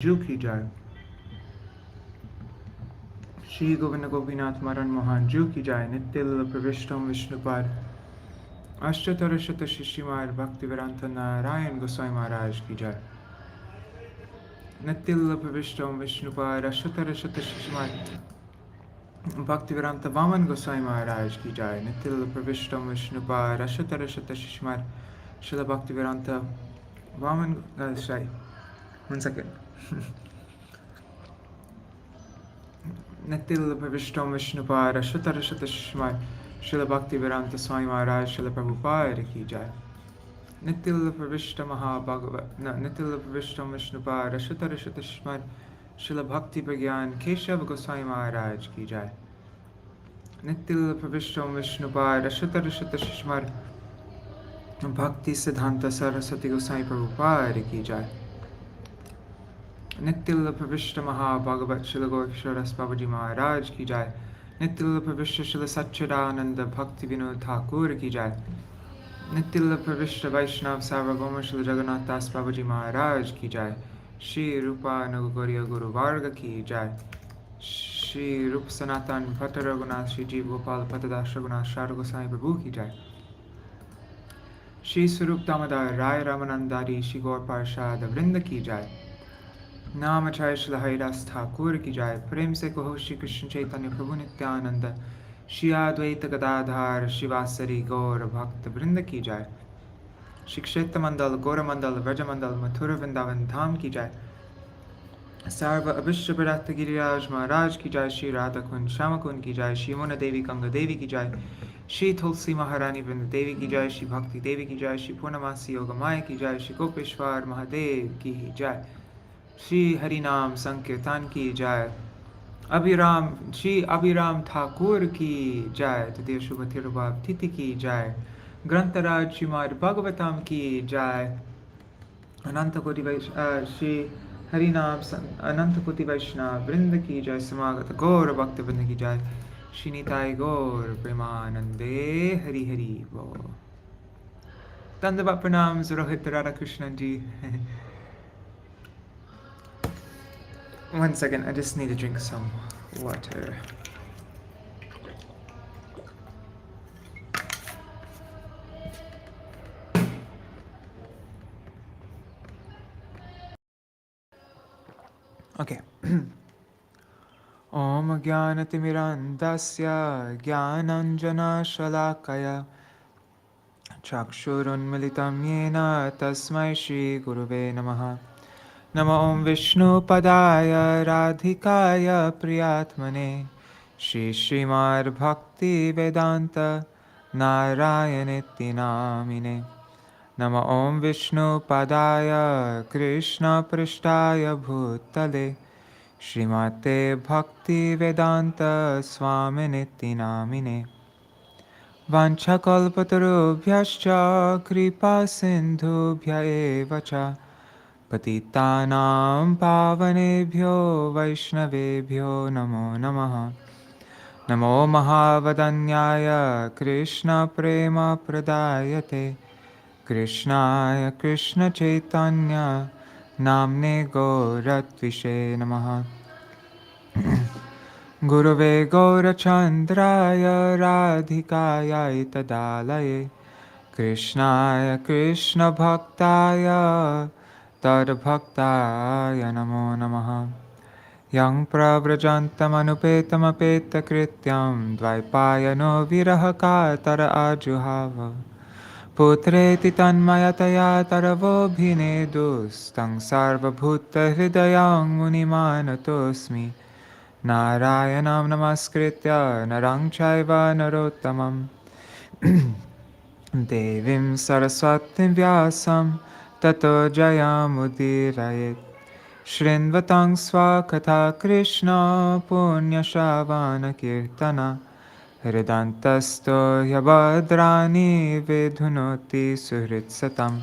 जू की जाए। श्री गोविंद गोपीनाथ मरण मोहन जू की जाए। नित्य प्रविष्टम विष्णुपाद अष्टोत्तर शत शिष्यमार भक्तिवेदांत नारायण गोस्वामी महाराज की जाए। नित्य प्रविष्टम विष्णुपाद अष्टोत्तर शत शिष्यमार भक्तिवेदांत वामन गोस्वामी महाराज की जाए। नित्य प्रविष्टम विष्णुपाद अष्टोत्तर शत शिष्यमार शिल Bhaktivedanta Vaman sorry 1 second Nitil Pravishtam Vishnupad Ashvatara Shatashmai Srila Bhaktivedanta Swami Maharaj Srila Prabhupāda ki jai. Nitil Pravishtam Nitil Pravishtam Vishnupad Ashvatara Shatashmai Srila Bhakti Pragyan Keshav Gosvāmī Maharaj ki jai. Nitil Pravishtam Vishnupad Ashvatara Shatashmai Bhaktisiddhānta Sarasvatī Gosvāmī Prabhupāda ki jai. Nitil Pravishta Bhagavat Śrīla Gaurkishora Babaji Mahārāja ki jai. Nitil Pravishta Śrīla Satchidananda Bhaktivinoda Ṭhākura ki jai. Nitil Pravishta Vaishnava Sarvabhauma Śrīla Jagannath Das Babaji Mahārāja ki jai. Śrī Rupa Nagagoriya Guru Varga ki jai. Śrī Rupa Sanatan Bhatta Raghunath Śrī Jeev Gopal Patadas Raghunath Shara Goswami Prabhu ki jai. Śrī Swarup Damodar Rai Ramanandari Śrī Gaur Parshad Vrinda ki jai. नामचार्य Shri Haridas Thakur की जाय। प्रेम से कहो श्री कृष्ण चैतन्य प्रभु नित्यानंद श्री अद्वैत गदाधार शिवासरी गौर भक्त वृंद की जाय। श्री क्षेत्र मंडल गौर मंडल व्रज मंडल मथुरा वृंदावन धाम की जाय। सर्व अभिष्ट प्रदत्त गिरिराज महाराज की जाय। श्री राधा कुंज श्याम कुंज की जाय। श्री यमुना देवी गंगा देवी की जाय। श्री तुलसी महारानी वृंद देवी की जाय। श्री भक्ति देवी की जाय। श्री पूर्णमासी योग माया की जाय। श्री गोपेश्वर महादेव की जाय। श्री हरिनाम संकीर्तन की जाय। श्री अभिराम ठाकुर की जाय। तृतीय शुभ तिरुभाव तिथि की जाय। ग्रंथराज श्रीमद् भागवतम की जाय। अनंत कोटि श्री हरिनाम अनंत कोटि वैष्णव वृंद की जाय। समागत गौर भक्त वृंद की जाय। श्री निताय गौर प्रेमानंदे हरि हरि बोल। दंडवत प्रणाम रोहित राधा कृष्णन जी। 1 second, I just need to drink some water. Okay. Om Jnanatimirandasya Jnananjana Shalakaya Chakshurunmilitam Yena Tasmai Shri Guruve Namaha. Namo Om Vishnu Padaya Radhikaya Priyatmane Shri Srimad Bhakti Vedanta Narayaniti Namine. Namo Om Vishnu Padaya Krishna Prishtaya Bhutale Srimate Bhakti Vedanta Swaminiti Namine. Vanchakalpatarubhyascha Kripa Sindhubhya Evacha Patitanam pavanebhyo vaishnavebhyo namo namaha. Namo mahavadanyaya Krishna prema pradayate Krishnaya Krishna chaitanya namne gauratvishe namaha. Gurave gaurachandraya radhikaya itadalaye Krishnaya Krishna bhaktaya Tad Bhaktaya Namo Namaha. Yang Pravrajantam Anupetam Apeta Krityam Dvaipayano Virahaka Tara Ajuhava Putreti Tanmayataya Taravo Bhinedus Tang Sarva Bhuta Hridayam Munimanatosmi Narayanam Namaskritya Narang Chaiva Narottamam Devim Sarasvatim Vyasam Tato Jayamudiraye Shrinvatang Swakatha Krishna Punya Shavana Kirtana Hridantasto Yabadrani Vidhunoti Suhrit Satam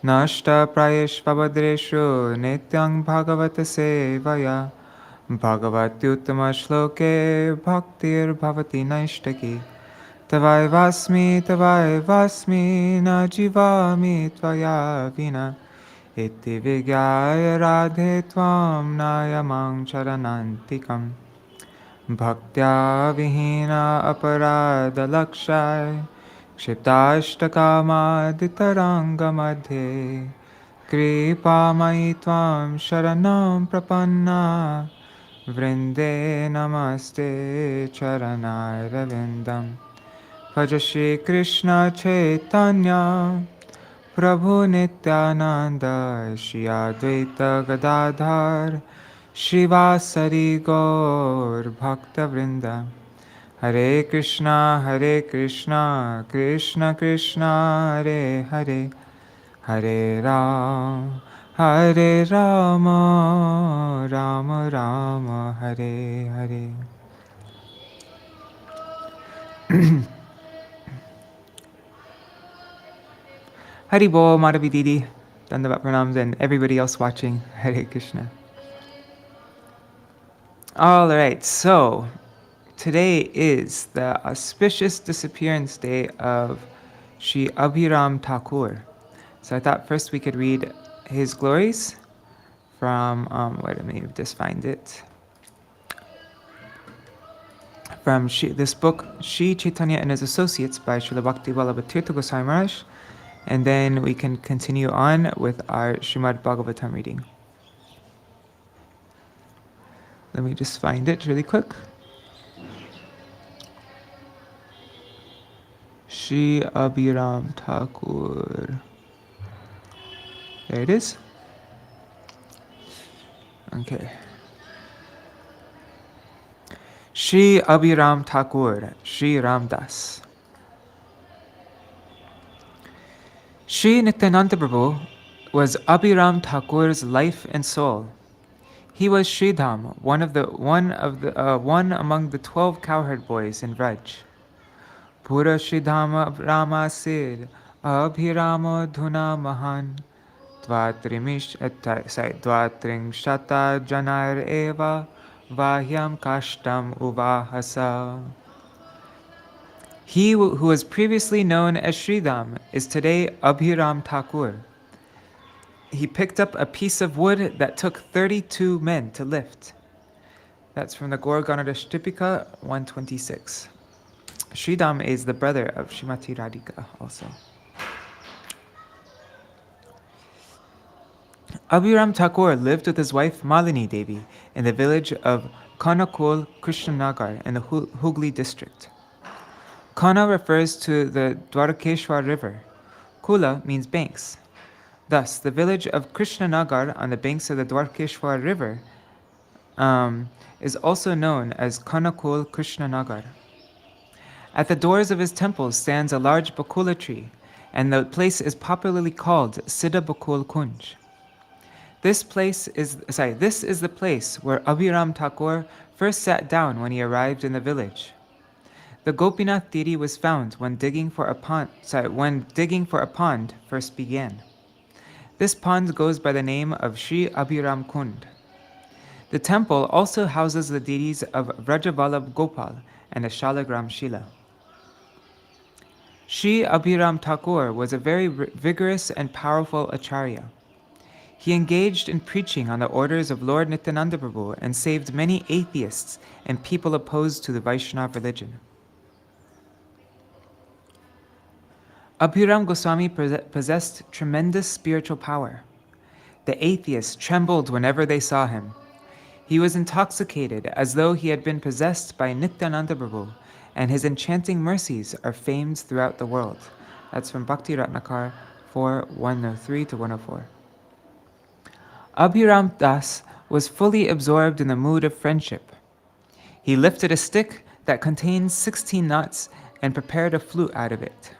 Nashta Prayesh Pabadreshu Nityang Bhagavata Sevaya Bhagavati Uttama Shloke Bhaktir Bhavati Naishtaki Tavai vasmi na jivami tvaya vina iti vigyaya radhe tvam nayamang charanantikam bhaktya vihina aparada lakshaya kshiptashtakamaditaranga madhe kripamai tvam sharanam prapanna vrinde namaste charanarvindam Bhaja Shri Krishna Caitanya Prabhu Nityananda Shri Advaita Gadadhar Shivasari Gaur Bhakta Vrinda Hare Krishna Krishna Krishna Hare Hare Hare Rama Rama Rama Hare Hare Haribol, Madhavi Didi, Dandavat Pranams, and everybody else watching. Hare Krishna. All right, so today is the auspicious disappearance day of Śrī Abhirāma Ṭhākura. So I thought first we could read his glories from, wait a minute, let me just find it. From this book, Śrī Caitanya and His Associates by Śrīla Bhakti Vallabha Tīrtha Gosvāmī Mahārāja. And then we can continue on with our Srimad Bhagavatam reading. Let me just find it really quick. Śrī Abhirāma Ṭhākura. There it is. Okay. Śrī Abhirāma Ṭhākura, Śrī Ramdas. Śrī Nityananda Prabhu was Abhirāma Ṭhākura's life and soul. He was Śrīdham, one among the 12 cowherd boys in Vraj. Pura Śrīdhama Rama Sid, Abhirāma Dhuna Mahan, Dvatringshata Janar Eva, Vahyam Kashtam Uvahasa. He who was previously known as Śrīdham is today Abhirāma Ṭhākura. He picked up a piece of wood that took 32 men to lift. That's from the Gauḍīya 126. Śrīdham is the brother of Srimati Radhika also. Abhirāma Ṭhākura lived with his wife Malini Devi in the village of Kanakul, Krishnanagar in the Hooghly district. Kana refers to the Dwarkeshwar river. Kula means banks. Thus, the village of Krishnanagar on the banks of the Dwarkeshwar river is also known as Kanakul Krishnanagar. At the doors of his temple stands a large bakula tree, and the place is popularly called Siddha Bakul Kunj. This is the place where Abhirāma Ṭhākura first sat down when he arrived in the village. The Gopinath Tiri was found when digging for a pond first began. This pond goes by the name of Śrī Abhirāma Kund. The temple also houses the deities of Vrajavallabha Gopal and the Shalagram Śrīla. Śrī Abhirāma Ṭhākura was a very vigorous and powerful acharya. He engaged in preaching on the orders of Lord Nityananda Prabhu and saved many atheists and people opposed to the Vaishnava religion. Abhiram Goswami possessed tremendous spiritual power. The atheists trembled whenever they saw him. He was intoxicated as though he had been possessed by Nityananda Prabhu, and his enchanting mercies are famed throughout the world. That's from Bhakti Ratnakar 4:103-104. Abhiram Das was fully absorbed in the mood of friendship. He lifted a stick that contained 16 nuts and prepared a flute out of it.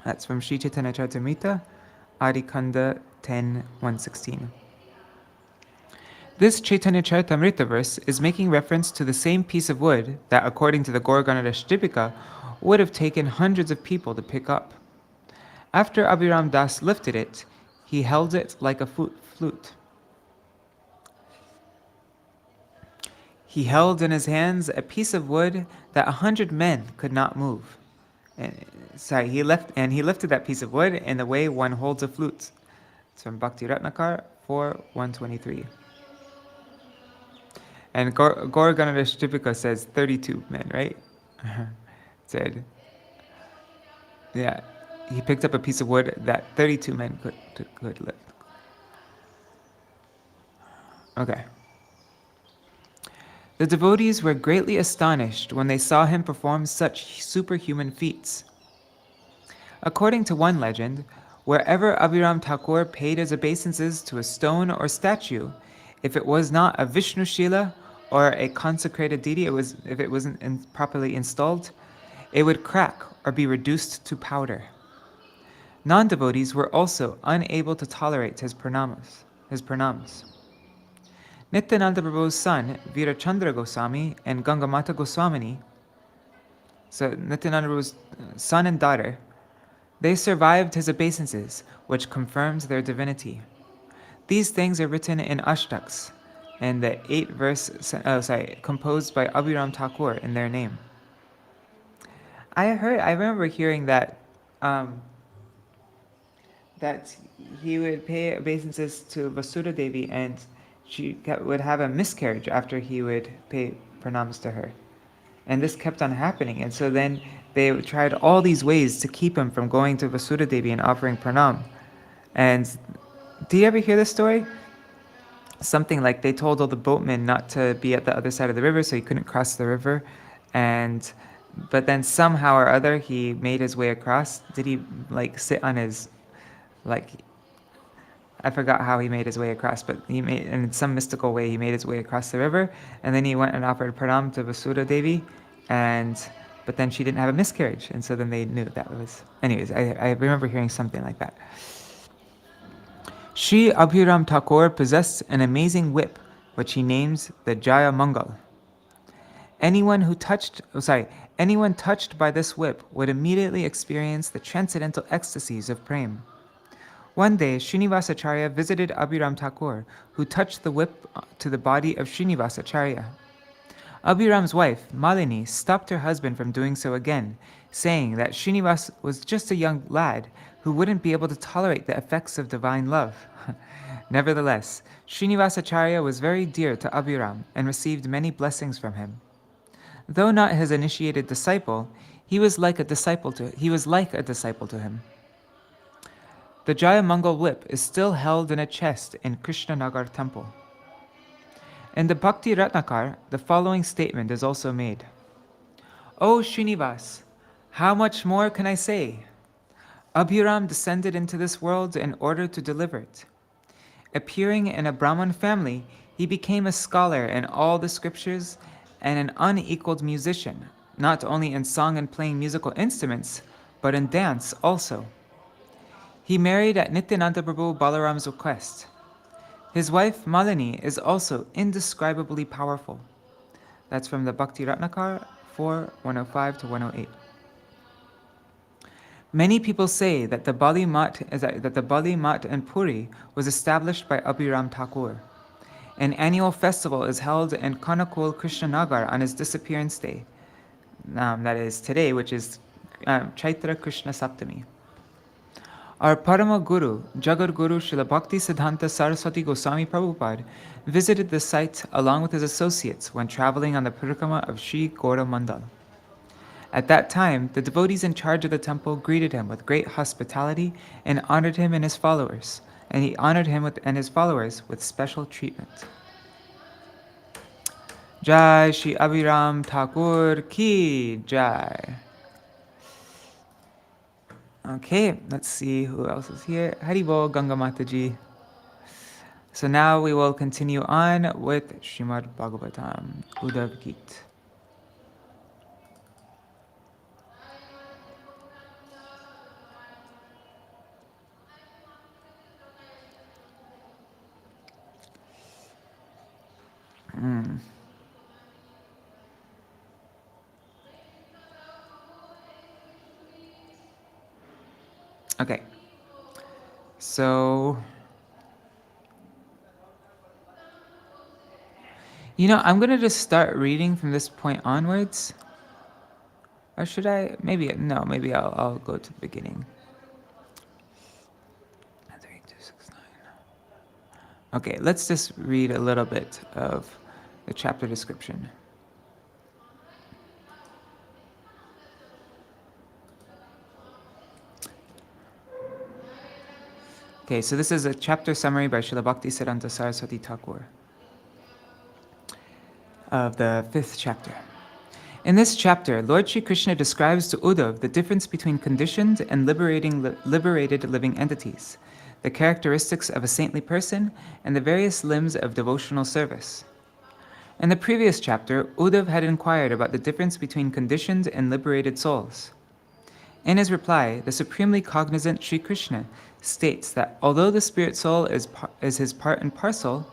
That's from Śrī Caitanya Charitamrita, Adikanda 10:116. This Caitanya Charitamrita verse is making reference to the same piece of wood that, according to the Gauḍīya, would have taken hundreds of people to pick up. After Abhiram Das lifted it, he held it like a flute. He held in his hands a piece of wood that 100 men could not move. He lifted that piece of wood in the way one holds a flute. It's from Bhakti Ratnakar 4:123. And Gaur Ganadhar Tipika says 32 men, right? Said, yeah, he picked up a piece of wood that 32 men could lift. Okay. The devotees were greatly astonished when they saw him perform such superhuman feats. According to one legend, wherever Abhirāma Ṭhākura paid his obeisances to a stone or statue, if it was not a Vishnu Śrīla or a consecrated deity, if it wasn't properly installed, it would crack or be reduced to powder. Non-devotees were also unable to tolerate his pranams. Nityananda Prabhu's son, Virachandra Gosvāmī and Gangamata Goswamini, so Nityananda Prabhu's son and daughter, they survived his obeisances, which confirmed their divinity. These things are written in Ashtaks, and the 8-verse, composed by Abhirāma Ṭhākura in their name. I remember hearing that that he would pay obeisances to Vasudha Devi, and she would have a miscarriage after he would pay pranams to her. And this kept on happening. And so then they tried all these ways to keep him from going to Vasudha Devi and offering pranam. And do you ever hear this story? Something like they told all the boatmen not to be at the other side of the river, so he couldn't cross the river. But then somehow or other he made his way across. Did he sit on his, I forgot how he made his way across, but in some mystical way, he made his way across the river, and then he went and offered pranam to Vasudha Devi, but then she didn't have a miscarriage, and so then they knew that was... Anyways, I remember hearing something like that. Śrī Abhirāma Ṭhākura possessed an amazing whip, which he names the Jaya Mangal. Anyone touched by this whip would immediately experience the transcendental ecstasies of prema. One day, Srinivasacharya visited Abhirāma Ṭhākura, who touched the whip to the body of Srinivasacharya. Abhiram's wife, Malini, stopped her husband from doing so again, saying that Srinivas was just a young lad who wouldn't be able to tolerate the effects of divine love. Nevertheless, Srinivasacharya was very dear to Abhiram and received many blessings from him. Though not his initiated disciple, he was like a disciple to him. The Jayamangal whip is still held in a chest in Krishnanagar temple. In the Bhakti Ratnakar, the following statement is also made. O Srinivas, how much more can I say? Abhiram descended into this world in order to deliver it. Appearing in a Brahman family, he became a scholar in all the scriptures and an unequaled musician, not only in song and playing musical instruments, but in dance also. He married at Nityananda Prabhu Balaram's request. His wife Malini is also indescribably powerful. That's from the Bhakti Ratnakar 4:105 to 108. Many people say that the Bali Mat in Puri was established by Abhirāma Ṭhākura. An annual festival is held in Kanakul Krishnanagar on his disappearance day. That is today, which is Chaitra Krishna Saptami. Our Parama Guru, Jagat Guru Śrīla Bhaktisiddhānta Sarasvatī Gosvāmī Prabhupāda visited the site along with his associates when traveling on the parikrama of Śrī Gaura Mandal. At that time, the devotees in charge of the temple greeted him with great hospitality and honored him and his followers, and he honored him and his followers with special treatment. Jai Śrī Abhirāma Ṭhākura ki Jai. Okay, let's see who else is here. Haribol Ganga Mataji. So now we will continue on with Srimad Bhagavatam, Uddhava-gīta. Okay, so, I'm going to just start reading from this point onwards. Or should I? Maybe I'll go to the beginning. 3, 2, 6, 9. Okay, let's just read a little bit of the chapter description. Okay, so this is a chapter summary by Śrīla Bhaktisiddhānta Sarasvatī Thakur of the 5th chapter. In this chapter, Lord Sri Krishna describes to Uddhava the difference between conditioned and liberated living entities, the characteristics of a saintly person, and the various limbs of devotional service. In the previous chapter, Uddhava had inquired about the difference between conditioned and liberated souls. In his reply, the supremely cognizant Sri Krishna states that although the spirit soul is his part and parcel,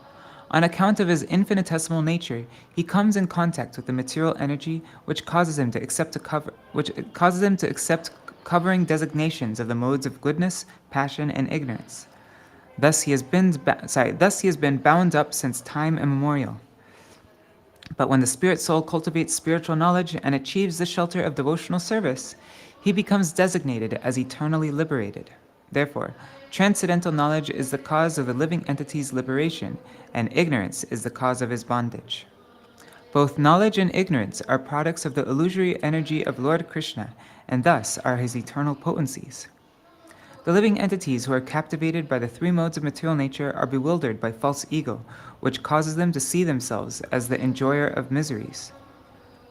on account of his infinitesimal nature, he comes in contact with the material energy which causes him to accept covering designations of the modes of goodness, passion, and ignorance. Thus he has been bound up since time immemorial. But when the spirit soul cultivates spiritual knowledge and achieves the shelter of devotional service, he becomes designated as eternally liberated. Therefore, transcendental knowledge is the cause of the living entity's liberation, and ignorance is the cause of his bondage. Both knowledge and ignorance are products of the illusory energy of Lord Krishna, and thus are his eternal potencies. The living entities who are captivated by the three modes of material nature are bewildered by false ego, which causes them to see themselves as the enjoyer of miseries,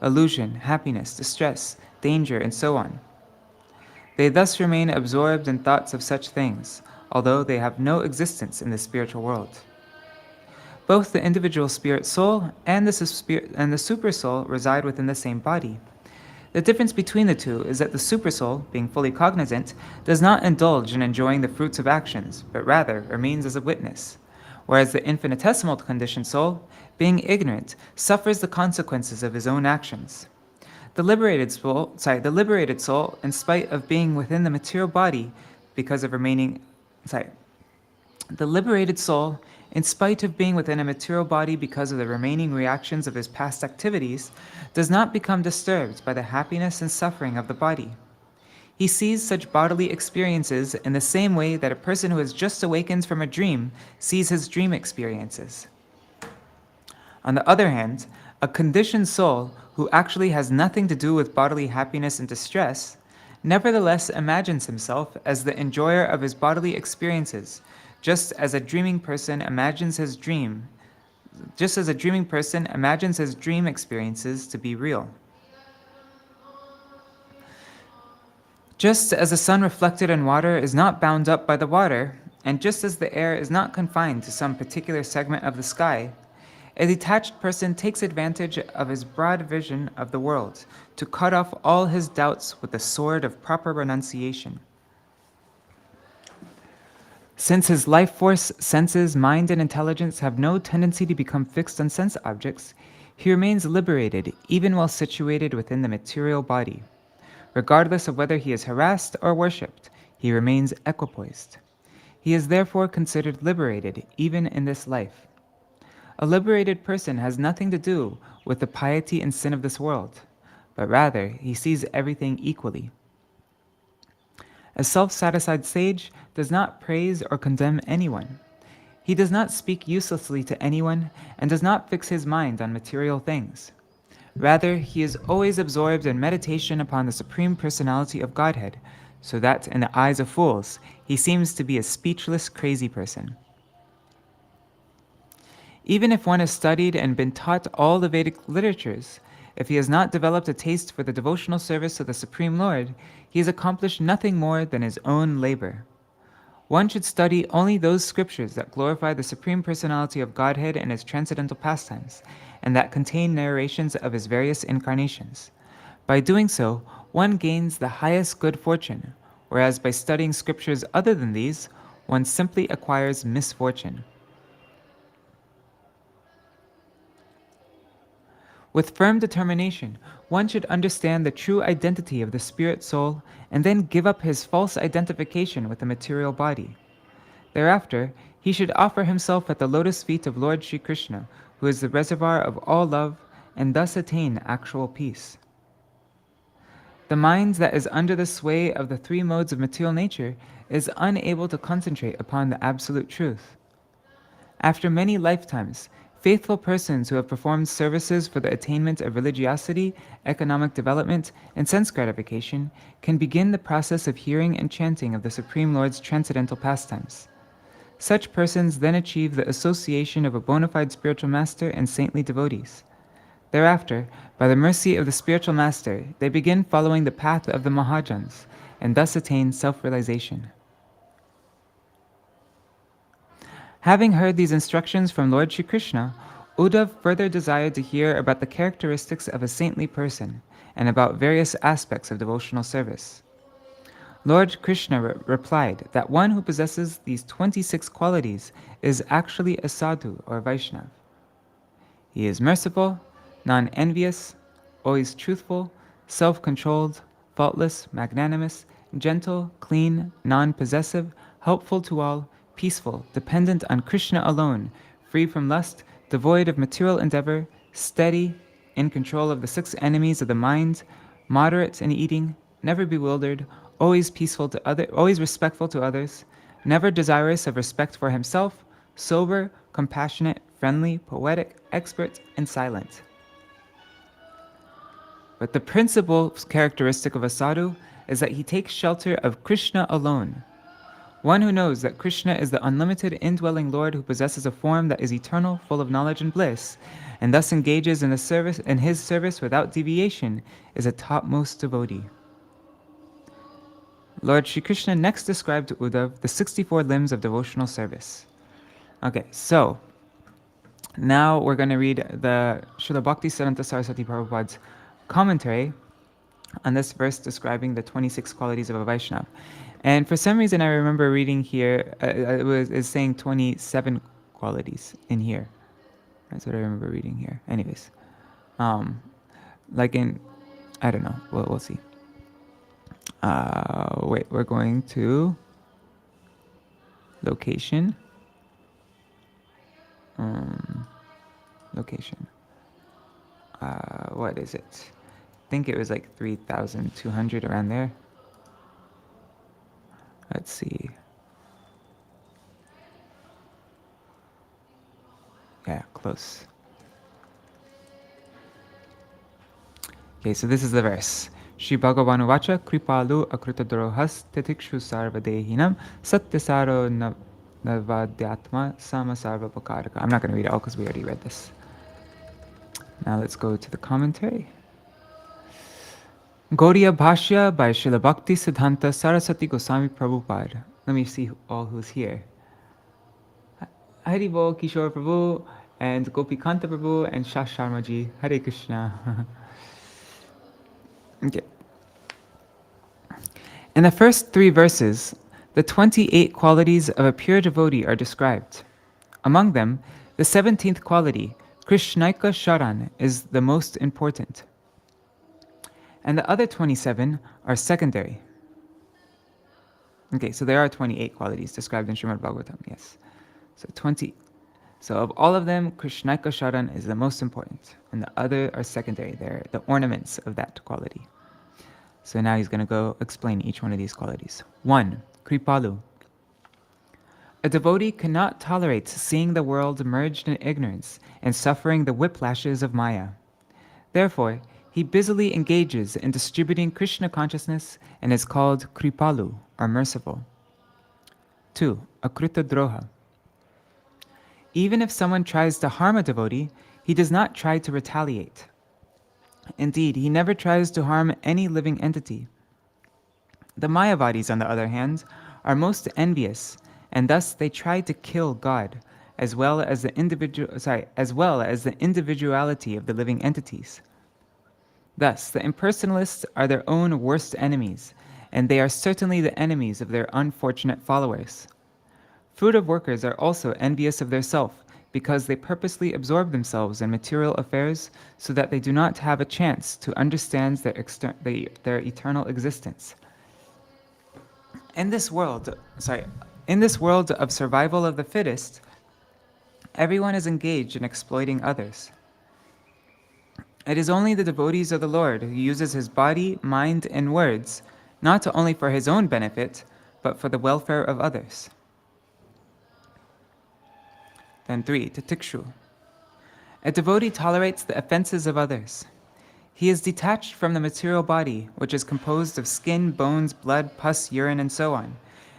illusion, happiness, distress, danger, and so on. They thus remain absorbed in thoughts of such things, although they have no existence in the spiritual world. Both the individual spirit soul and the super soul reside within the same body. The difference between the two is that the super soul, being fully cognizant, does not indulge in enjoying the fruits of actions, but rather remains as a witness, whereas the infinitesimal conditioned soul, being ignorant, suffers the consequences of his own actions. The liberated soul, in spite of being within the material body because of remaining the liberated soul, in spite of being within a material body because of the remaining reactions of his past activities, does not become disturbed by the happiness and suffering of the body. He sees such bodily experiences in the same way that a person who has just awakened from a dream sees his dream experiences. On the other hand, a conditioned soul who actually has nothing to do with bodily happiness and distress, nevertheless imagines himself as the enjoyer of his bodily experiences, just as a dreaming person imagines his dream experiences to be real. Just as the sun reflected in water is not bound up by the water, and just as the air is not confined to some particular segment of the sky, a detached person takes advantage of his broad vision of the world to cut off all his doubts with the sword of proper renunciation. Since his life force, senses, mind, and intelligence have no tendency to become fixed on sense objects, he remains liberated even while situated within the material body. Regardless of whether he is harassed or worshipped, he remains equipoised. He is therefore considered liberated even in this life. A liberated person has nothing to do with the piety and sin of this world, but rather he sees everything equally. A self-satisfied sage does not praise or condemn anyone. He does not speak uselessly to anyone and does not fix his mind on material things. Rather, he is always absorbed in meditation upon the Supreme Personality of Godhead, so that in the eyes of fools, he seems to be a speechless, crazy person. Even if one has studied and been taught all the Vedic literatures, if he has not developed a taste for the devotional service of the Supreme Lord, he has accomplished nothing more than his own labor. One should study only those scriptures that glorify the Supreme Personality of Godhead and his transcendental pastimes, and that contain narrations of his various incarnations. By doing so, one gains the highest good fortune, whereas by studying scriptures other than these, one simply acquires misfortune. With firm determination, one should understand the true identity of the spirit soul and then give up his false identification with the material body. Thereafter, he should offer himself at the lotus feet of Lord Sri Krishna, who is the reservoir of all love, and thus attain actual peace. The mind that is under the sway of the three modes of material nature is unable to concentrate upon the absolute truth. After many lifetimes, faithful persons who have performed services for the attainment of religiosity, economic development, and sense gratification can begin the process of hearing and chanting of the Supreme Lord's transcendental pastimes. Such persons then achieve the association of a bona fide spiritual master and saintly devotees. Thereafter, by the mercy of the spiritual master, they begin following the path of the Mahājans, and thus attain self-realization. Having heard these instructions from Lord Shri Krishna, Uddhava further desired to hear about the characteristics of a saintly person and about various aspects of devotional service. Lord Krishna replied that one who possesses these 26 qualities is actually a sadhu or Vaishnava. He is merciful, non-envious, always truthful, self-controlled, faultless, magnanimous, gentle, clean, non-possessive, helpful to all, peaceful, dependent on Krishna alone, free from lust, devoid of material endeavor, steady, in control of the 6 enemies of the mind, moderate in eating, never bewildered, always always respectful to others, never desirous of respect for himself, sober, compassionate, friendly, poetic, expert, and silent. But the principal characteristic of a sadhu is that he takes shelter of Krishna alone. One who knows that Krishna is the unlimited indwelling Lord who possesses a form that is eternal, full of knowledge and bliss, and thus engages in his service without deviation, is a topmost devotee. Lord Shri Krishna next described to Uddhava the 64 limbs of devotional service. Okay, so now we're going to read the Srila Bhaktisiddhānta Sarasvatī Prabhupāda's commentary on this verse describing the 26 qualities of a Vaishnava. And for some reason I remember reading here, it's saying 27 qualities in here. That's what I remember reading here. Anyways, like in, I don't know, we'll see. Wait, we're going to location. Location. What is it? I think it was like 3,200 around there. Let's see. Yeah, close. Okay, so this is the verse. Shri Bhagavan Vacha Kripalu Akrutadrohas Tetikshu Sarvadehinam Satyasaro Navadyatma Sama Sarvapakaraka. I'm not going to read it all because we already read this. Now let's go to the commentary. Gauḍīya Bhāṣya by Śrīla Bhaktisiddhānta Sarasvatī Gosvāmī Prabhupāda. Let me see all who's here. Hari Bol Kishore Prabhu and Gopikanta Prabhu and Shah Sharmaji. Hare Krishna. Okay. In the first 3 verses, the 28 qualities of a pure devotee are described. Among them, the 17th quality, Krishnaika Sharan, is the most important. And the other 27 are secondary. Okay, so there are 28 qualities described in Srimad Bhagavatam, yes. So of all of them, Krishnaika Sharan is the most important, and the other are secondary. They're the ornaments of that quality. So now he's going to go explain each one of these qualities. 1. Kripalu. A devotee cannot tolerate seeing the world merged in ignorance and suffering the whiplashes of Maya. Therefore, he busily engages in distributing Krishna consciousness and is called Kripalu, or merciful. 2. Akrutadroha. Even if someone tries to harm a devotee, he does not try to retaliate. Indeed, he never tries to harm any living entity. The Mayavadis, on the other hand, are most envious, and thus they try to kill God, as well as the individuality of the living entities. Thus, the impersonalists are their own worst enemies, and they are certainly the enemies of their unfortunate followers. Fruitive workers are also envious of their self, because they purposely absorb themselves in material affairs so that they do not have a chance to understand their eternal existence. In this world of survival of the fittest, everyone is engaged in exploiting others. It is only the devotees of the Lord who uses his body, mind, and words, not only for his own benefit, but for the welfare of others. Then 3, titikshu. A devotee tolerates the offenses of others. He is detached from the material body, which is composed of skin, bones, blood, pus, urine, and so on,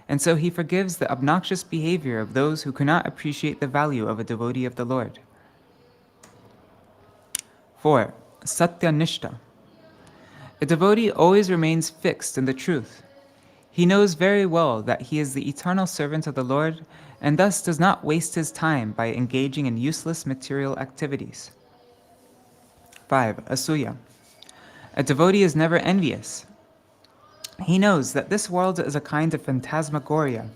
and so he forgives the obnoxious behavior of those who cannot appreciate the value of a devotee of the Lord. 4. Satyanishta. A devotee always remains fixed in the truth. He knows very well that he is the eternal servant of the Lord, and thus does not waste his time by engaging in useless material activities. 5. Asuya. A devotee is never envious. He knows that this world is a kind of phantasmagoria,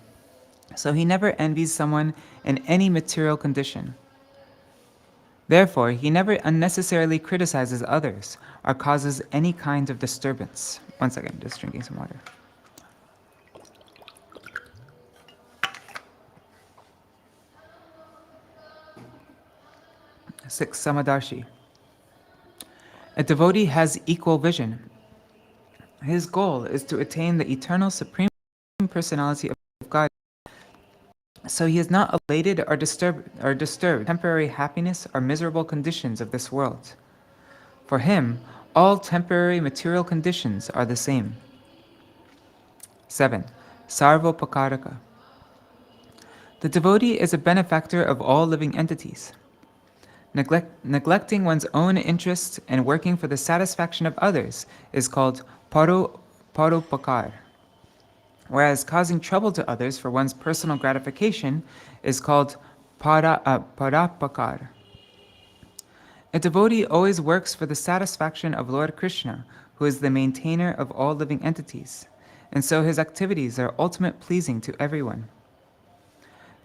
so he never envies someone in any material condition. Therefore, he never unnecessarily criticizes others or causes any kind of disturbance. One second, just drinking some water. 6. Samadarshi. A devotee has equal vision. His goal is to attain the eternal Supreme Personality of God, so he is not elated or disturbed temporary happiness or miserable conditions of this world. For him, all temporary material conditions are the same. 7. Sarvopakaraka. The devotee is a benefactor of all living entities. Neglecting one's own interest and working for the satisfaction of others is called paropakar, whereas causing trouble to others for one's personal gratification is called parapakar. A devotee always works for the satisfaction of Lord Krishna, who is the maintainer of all living entities, and so his activities are ultimately pleasing to everyone.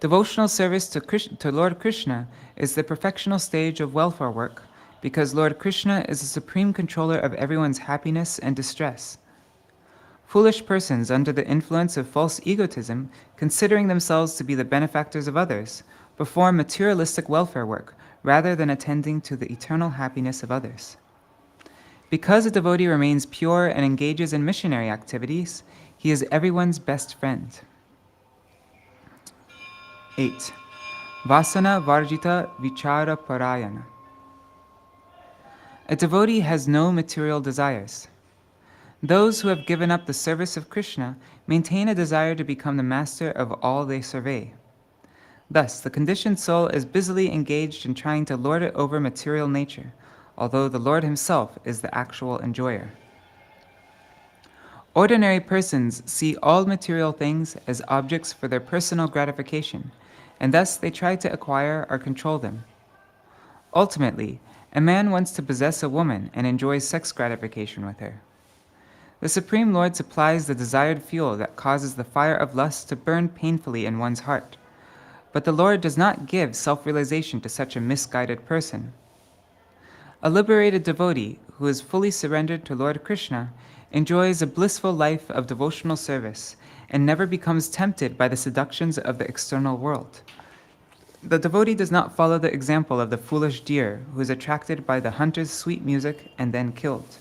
Devotional service to Lord Krishna is the perfectional stage of welfare work, because Lord Krishna is the supreme controller of everyone's happiness and distress. Foolish persons under the influence of false egotism, considering themselves to be the benefactors of others, perform materialistic welfare work rather than attending to the eternal happiness of others. Because a devotee remains pure and engages in missionary activities, he is everyone's best friend. 8. Vasana Varjita Vichara Parayana. A devotee has no material desires. Those who have given up the service of Krishna maintain a desire to become the master of all they survey. Thus, the conditioned soul is busily engaged in trying to lord it over material nature, although the Lord himself is the actual enjoyer. Ordinary persons see all material things as objects for their personal gratification, and thus they try to acquire or control them. Ultimately, a man wants to possess a woman and enjoys sex gratification with her. The Supreme Lord supplies the desired fuel that causes the fire of lust to burn painfully in one's heart. But the Lord does not give self-realization to such a misguided person. A liberated devotee who is fully surrendered to Lord Krishna enjoys a blissful life of devotional service and never becomes tempted by the seductions of the external world. The devotee does not follow the example of the foolish deer who is attracted by the hunter's sweet music and then killed.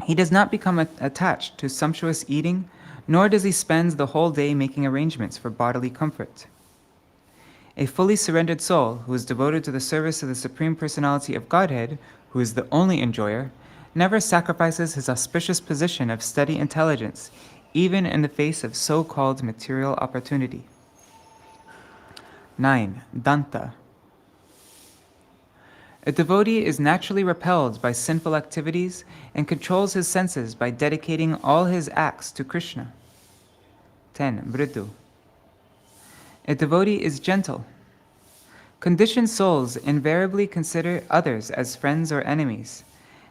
He does not become attached to sumptuous eating, nor does he spend the whole day making arrangements for bodily comfort. A fully surrendered soul who is devoted to the service of the Supreme Personality of Godhead, who is the only enjoyer, never sacrifices his auspicious position of steady intelligence, even in the face of so-called material opportunity. 9. Danta. A devotee is naturally repelled by sinful activities and controls his senses by dedicating all his acts to Krishna. 10. Vritu. A devotee is gentle. Conditioned souls invariably consider others as friends or enemies,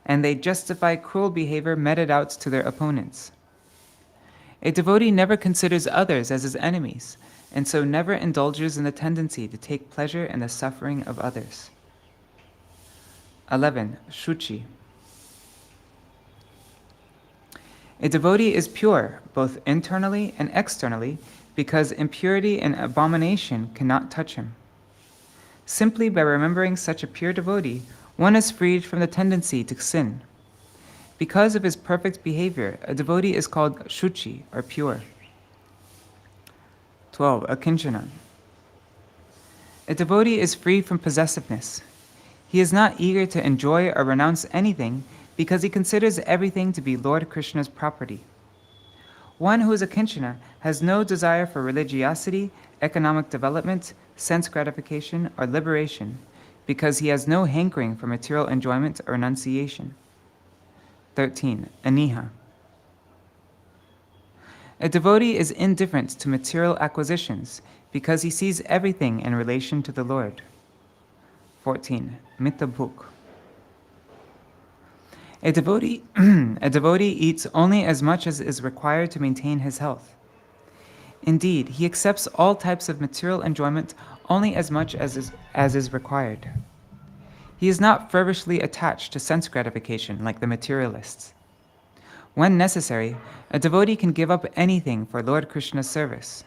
and they justify cruel behavior meted out to their opponents. A devotee never considers others as his enemies, and so never indulges in the tendency to take pleasure in the suffering of others. 11. Shuchi. A devotee is pure, both internally and externally, because impurity and abomination cannot touch him. Simply by remembering such a pure devotee, one is freed from the tendency to sin. Because of his perfect behavior, a devotee is called Shuchi, or pure. 12. Akinchana. A devotee is free from possessiveness. He is not eager to enjoy or renounce anything because he considers everything to be Lord Krishna's property. One who is a Kinchana has no desire for religiosity, economic development, sense gratification, or liberation because he has no hankering for material enjoyment or renunciation. 13. Aniha. A devotee is indifferent to material acquisitions because he sees everything in relation to the Lord. 14. Mitabhuk. A devotee eats only as much as is required to maintain his health. Indeed, he accepts all types of material enjoyment only as much as is required. He is not feverishly attached to sense gratification like the materialists. When necessary, a devotee can give up anything for Lord Krishna's service,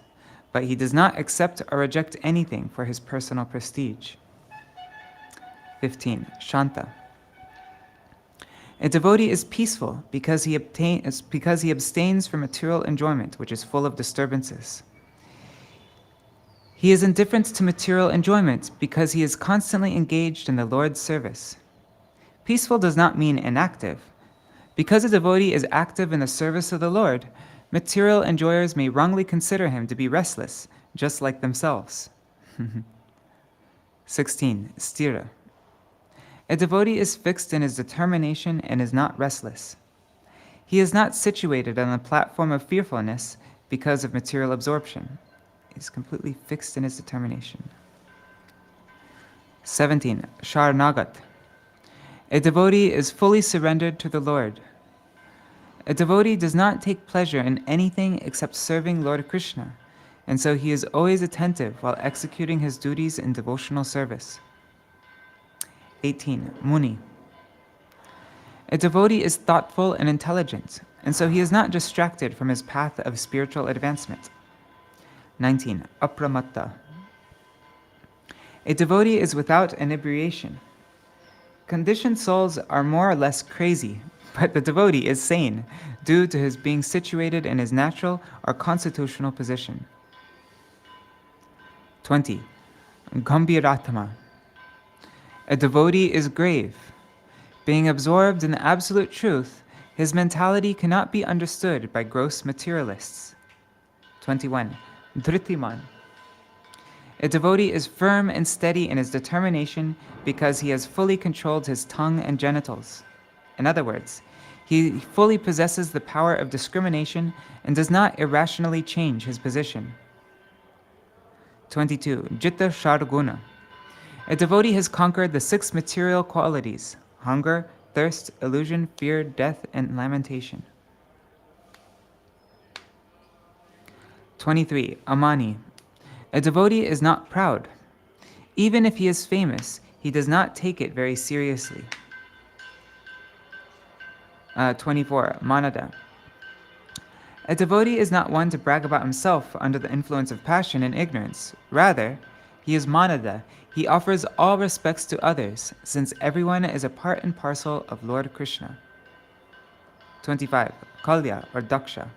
but he does not accept or reject anything for his personal prestige. 15. Shanta. A devotee is peaceful because he abstains from material enjoyment, which is full of disturbances. He is indifferent to material enjoyment because he is constantly engaged in the Lord's service. Peaceful does not mean inactive. Because a devotee is active in the service of the Lord, material enjoyers may wrongly consider him to be restless, just like themselves. 16. Sthira. A devotee is fixed in his determination and is not restless. He is not situated on the platform of fearfulness because of material absorption. He is completely fixed in his determination. 17. Sharnagat. A devotee is fully surrendered to the Lord. A devotee does not take pleasure in anything except serving Lord Krishna, and so he is always attentive while executing his duties in devotional service. 18. Muni. A devotee is thoughtful and intelligent, and so he is not distracted from his path of spiritual advancement. 19. Apramatta. A devotee is without inebriation. Conditioned souls are more or less crazy, but the devotee is sane due to his being situated in his natural or constitutional position. 20. Gambhiratma. A devotee is grave. Being absorbed in the absolute truth, his mentality cannot be understood by gross materialists. 21. Dhritiman. A devotee is firm and steady in his determination because he has fully controlled his tongue and genitals. In other words, he fully possesses the power of discrimination and does not irrationally change his position. 22. Jitta Sharguna. A devotee has conquered the 6 material qualities: hunger, thirst, illusion, fear, death, and lamentation. 23. Amani. A devotee is not proud. Even if he is famous, he does not take it very seriously. 24. Manada. A devotee is not one to brag about himself under the influence of passion and ignorance. Rather, he is manada. He offers all respects to others, since everyone is a part and parcel of Lord Krishna. 25. Kalya or Daksha.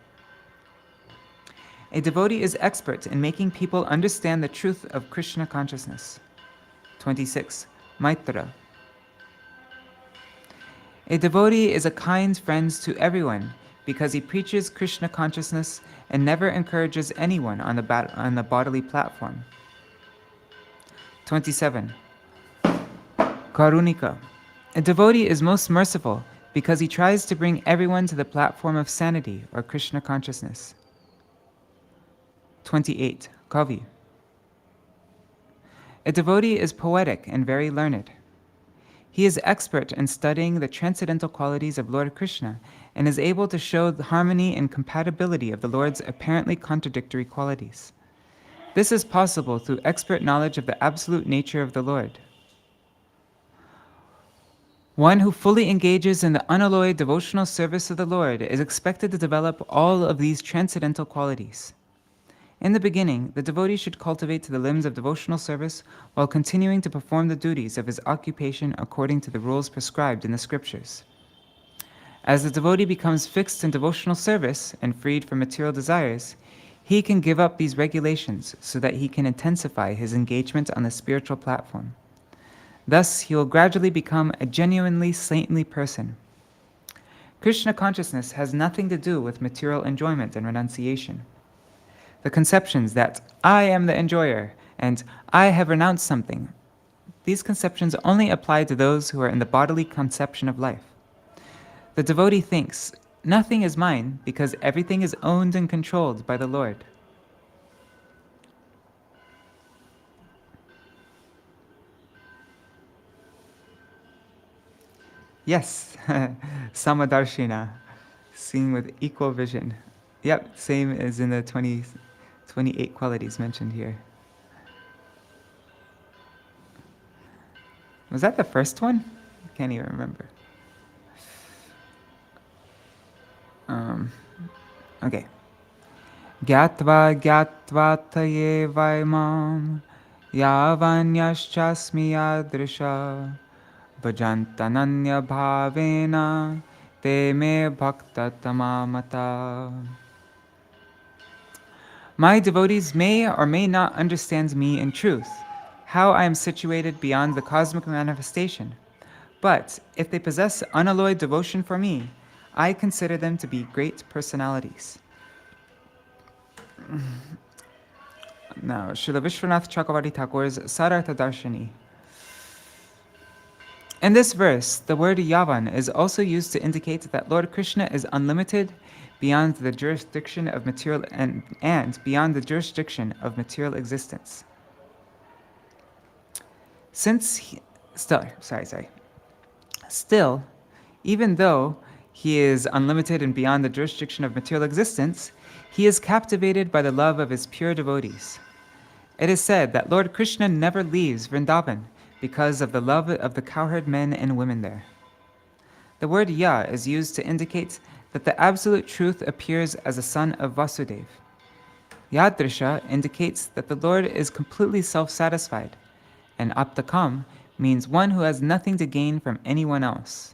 A devotee is expert in making people understand the truth of Krishna consciousness. 26. Maitra. A devotee is a kind friend to everyone because he preaches Krishna consciousness and never encourages anyone on the bodily platform. 27. Karunika. A devotee is most merciful because he tries to bring everyone to the platform of sanity or Krishna consciousness. 28. Kavi. A devotee is poetic and very learned. He is expert in studying the transcendental qualities of Lord Krishna and is able to show the harmony and compatibility of the Lord's apparently contradictory qualities. This is possible through expert knowledge of the absolute nature of the Lord. One who fully engages in the unalloyed devotional service of the Lord is expected to develop all of these transcendental qualities. In the beginning, the devotee should cultivate the limbs of devotional service while continuing to perform the duties of his occupation according to the rules prescribed in the scriptures. As the devotee becomes fixed in devotional service and freed from material desires, he can give up these regulations so that he can intensify his engagement on the spiritual platform. Thus, he will gradually become a genuinely saintly person. Krishna consciousness has nothing to do with material enjoyment and renunciation. The conceptions that I am the enjoyer and I have renounced something, these conceptions only apply to those who are in the bodily conception of life. The devotee thinks, nothing is mine because everything is owned and controlled by the Lord. Yes, Samadarshina, seeing with equal vision. Yep, same as in the 28 qualities mentioned here. Was that the first one? I can't even remember. Okay. Gyatva taye vaimam yavanyashchasmi yadrisha bhajantananya bhavena te me bhakta tamamata. My devotees may or may not understand me in truth, how I am situated beyond the cosmic manifestation. But if they possess unalloyed devotion for me, I consider them to be great personalities. Now, Śrīla Viśvanātha Cakravartī Thakur's Sārārtha-darśinī. In this verse, the word yavan is also used to indicate that Lord Krishna is unlimited beyond the jurisdiction of material and beyond the jurisdiction of material existence. Still, even though he is unlimited and beyond the jurisdiction of material existence, he is captivated by the love of his pure devotees. It is said that Lord Krishna never leaves Vrindavan because of the love of the cowherd men and women there. The word ya is used to indicate that the absolute truth appears as a son of Vasudeva. Yadrisha indicates that the Lord is completely self-satisfied, and aptakam means one who has nothing to gain from anyone else.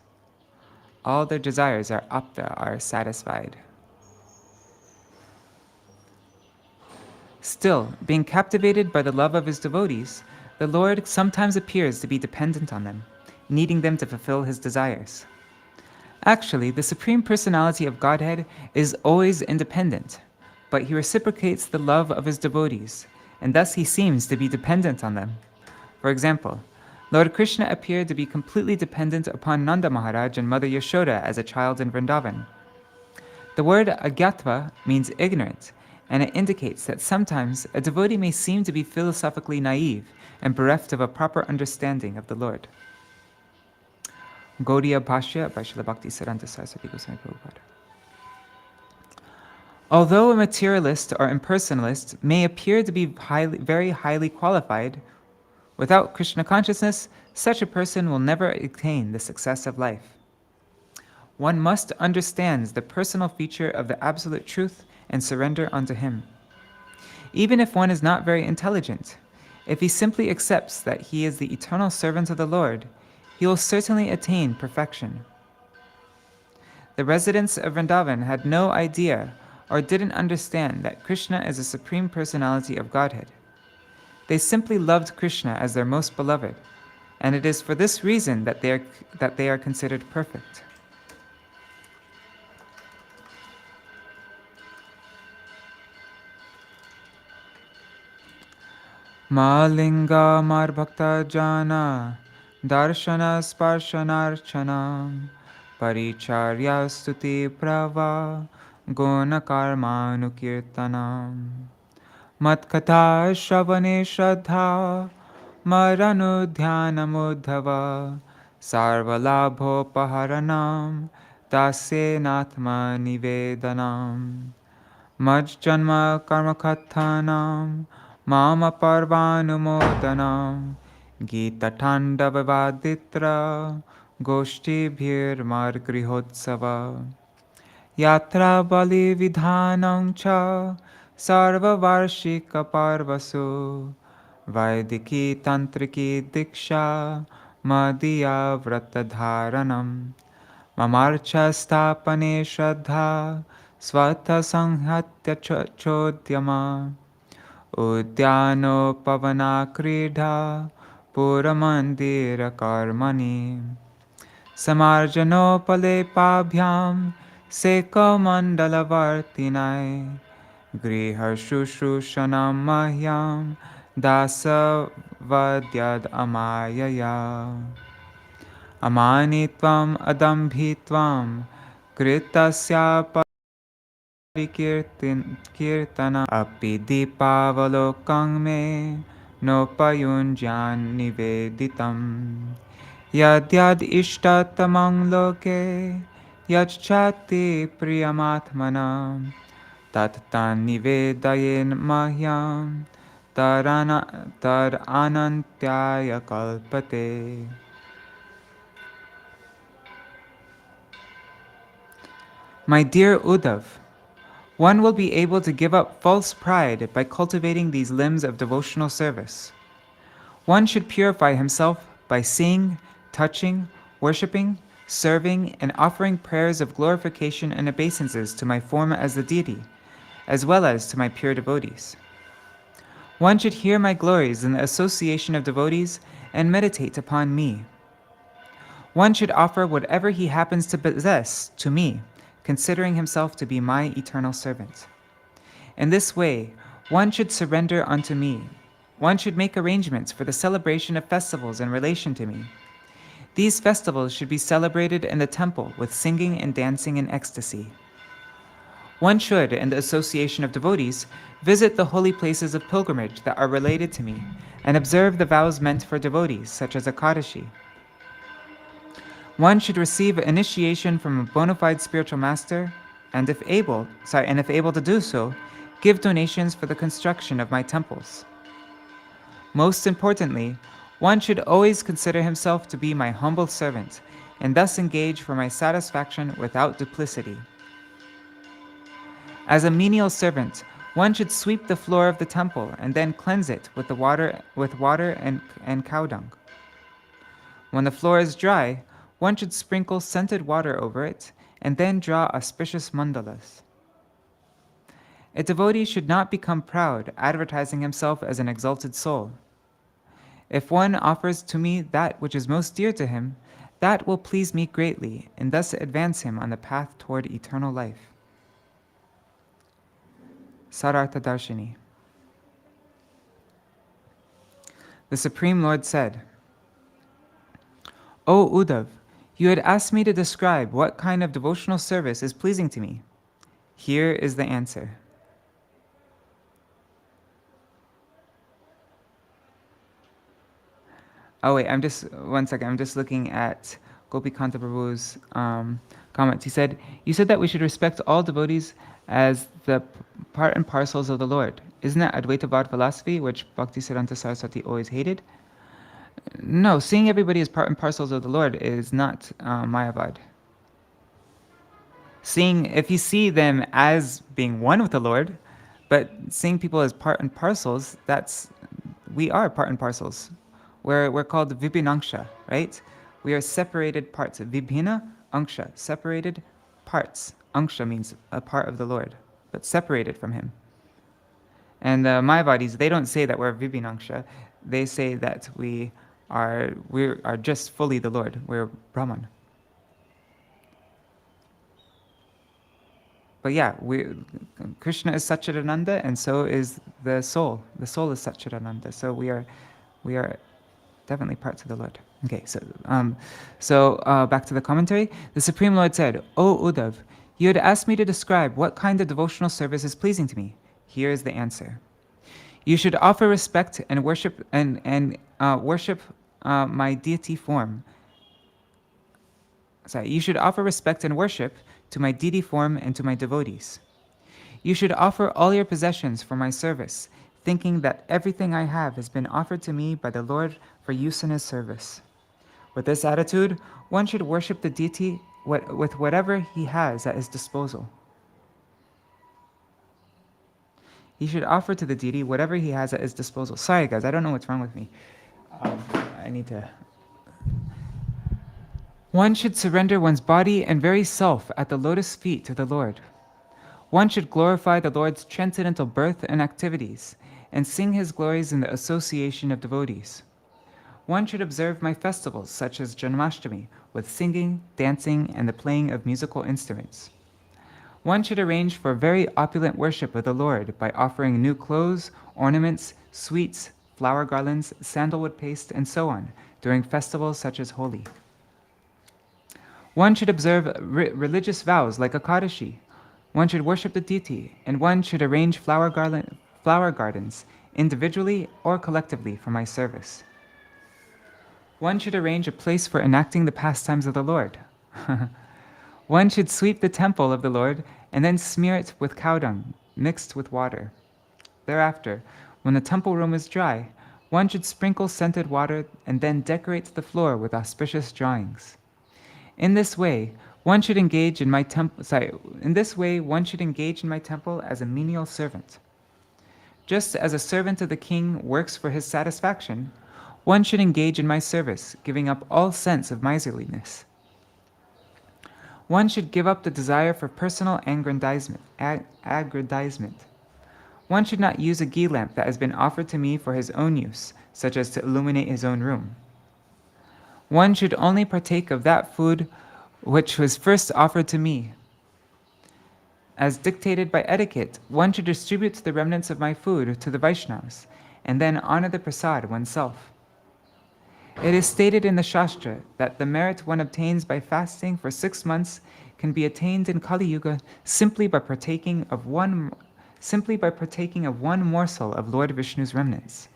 All their desires are satisfied. Still, being captivated by the love of his devotees, the Lord sometimes appears to be dependent on them, needing them to fulfill his desires. Actually, the Supreme Personality of Godhead is always independent, but he reciprocates the love of his devotees, and thus he seems to be dependent on them. For example, Lord Krishna appeared to be completely dependent upon Nanda Mahārāja and Mother Yashoda as a child in Vrindavan. The word agyatva means ignorant, and it indicates that sometimes a devotee may seem to be philosophically naive and bereft of a proper understanding of the Lord. Gauḍīya Bhāṣya by Śrīla Bhaktisiddhānta Sarasvatī Gosvāmī Prabhupāda. Although a materialist or impersonalist may appear to be very highly qualified, without Krishna consciousness, such a person will never attain the success of life. One must understand the personal feature of the absolute truth and surrender unto him. Even if one is not very intelligent, if he simply accepts that he is the eternal servant of the Lord, he will certainly attain perfection. The residents of Vrindavan had no idea or didn't understand that Krishna is the Supreme Personality of Godhead. They simply loved Krishna as their most beloved, and it is for this reason that they are considered perfect. Malinga marbhakta jana darshana sparshanarchanam paricharya stuti prava guna karmanukirtanam matkatha shravane shraddha maranudhyanam uddhava sarvalabhopaharanam tasyenatma nivedanam majjanma karmakathanam Mama parvanumodanam Gita Tandavavaditra Goshti Bhir Margrihotsava Yatra Bali Vidhanam Cha Sarva Varshika Parvasu Vaidiki Tantriki Diksha Madhya Vratadharanam Mamarcha Stapane Shraddha svata sanghatya chodyama udyano pavana kridha puramandira karmani samarjano pale pabhyam seko mandala vartinai griha shushushanam mahyam dasa vadyad amayaya amanitvam adambhitvam kritasya kirtana api dipāvalokang me nopayunjan niveditam yadyad ishtatamang loke yachchati priyamatmana tattan nivedayen mahyam tad anantyaya kalpate. My dear Uddhav, one will be able to give up false pride by cultivating these limbs of devotional service. One should purify himself by seeing, touching, worshipping, serving, and offering prayers of glorification and obeisances to my form as the deity, as well as to my pure devotees. One should hear my glories in the association of devotees and meditate upon me. One should offer whatever he happens to possess to me, considering himself to be my eternal servant. In this way, one should surrender unto me. One should make arrangements for the celebration of festivals in relation to me. These festivals should be celebrated in the temple with singing and dancing in ecstasy. One should, in the association of devotees, visit the holy places of pilgrimage that are related to me and observe the vows meant for devotees, such as Ekadashi. One should receive initiation from a bona fide spiritual master, and if able to do so, give donations for the construction of my temples. Most importantly, one should always consider himself to be my humble servant, and thus engage for my satisfaction without duplicity. As a menial servant, one should sweep the floor of the temple and then cleanse it with water and cow dung. When the floor is dry, one should sprinkle scented water over it and then draw auspicious mandalas. A devotee should not become proud, advertising himself as an exalted soul. If one offers to me that which is most dear to him, that will please me greatly and thus advance him on the path toward eternal life. Sārārtha-darśinī. The Supreme Lord said, O Uddhav, you had asked me to describe what kind of devotional service is pleasing to me. Here is the answer. Oh wait, one second, I'm just looking at Gopikanta Prabhu's comments. He said, you said that we should respect all devotees as the part and parcels of the Lord. Isn't that Advaitavad philosophy, which Bhaktisiddhānta Sarasvatī always hated? No, seeing everybody as part and parcels of the Lord is not Mayavad. If you see them as being one with the Lord, but seeing people as part and parcels, we are part and parcels. We're called vibhinangsha, right? We are separated parts. Vibhina, angsha, separated parts. Angsha means a part of the Lord, but separated from him. And the Mayavadis, they don't say that we're vibhinangsha. They say that we are just fully the Lord. We're Brahman. But yeah, Krishna is Satchidananda, and so is the soul. The soul is Satchidananda. So we are definitely parts of the Lord. Okay, so back to the commentary. The Supreme Lord said, O Uddhav, you had asked me to describe what kind of devotional service is pleasing to me. Here is the answer. You should offer respect and worship worship my deity form. You should offer respect and worship to my deity form and to my devotees. You should offer all your possessions for my service, thinking that everything I have has been offered to me by the Lord for use in his service. With this attitude, one should worship the deity with whatever he has at his disposal. He should offer to the deity whatever he has at his disposal. Sorry guys, I don't know what's wrong with me. One should surrender one's body and very self at the lotus feet to the Lord. One should glorify the Lord's transcendental birth and activities, and sing his glories in the association of devotees. One should observe my festivals, such as Janmashtami, with singing, dancing, and the playing of musical instruments. One should arrange for very opulent worship of the Lord by offering new clothes, ornaments, sweets, flower garlands, sandalwood paste, and so on, during festivals such as Holi. One should observe religious vows like Ekadashi. One should worship the deity, and one should arrange flower gardens, individually or collectively, for my service. One should arrange a place for enacting the pastimes of the Lord. One should sweep the temple of the Lord and then smear it with cow dung mixed with water. Thereafter, when the temple room is dry, one should sprinkle scented water and then decorate the floor with auspicious drawings. In this way, one should engage in my temple as a menial servant. Just as a servant of the king works for his satisfaction, one should engage in my service, giving up all sense of miserliness. One should give up the desire for personal aggrandizement. One should not use a ghee lamp that has been offered to me for his own use, such as to illuminate his own room. One should only partake of that food which was first offered to me. As dictated by etiquette, one should distribute the remnants of my food to the Vaishnavas, and then honor the prasad oneself. It is stated in the Shastra that the merit one obtains by fasting for 6 months can be attained in Kali Yuga simply by partaking of one morsel of Lord Vishnu's remnants.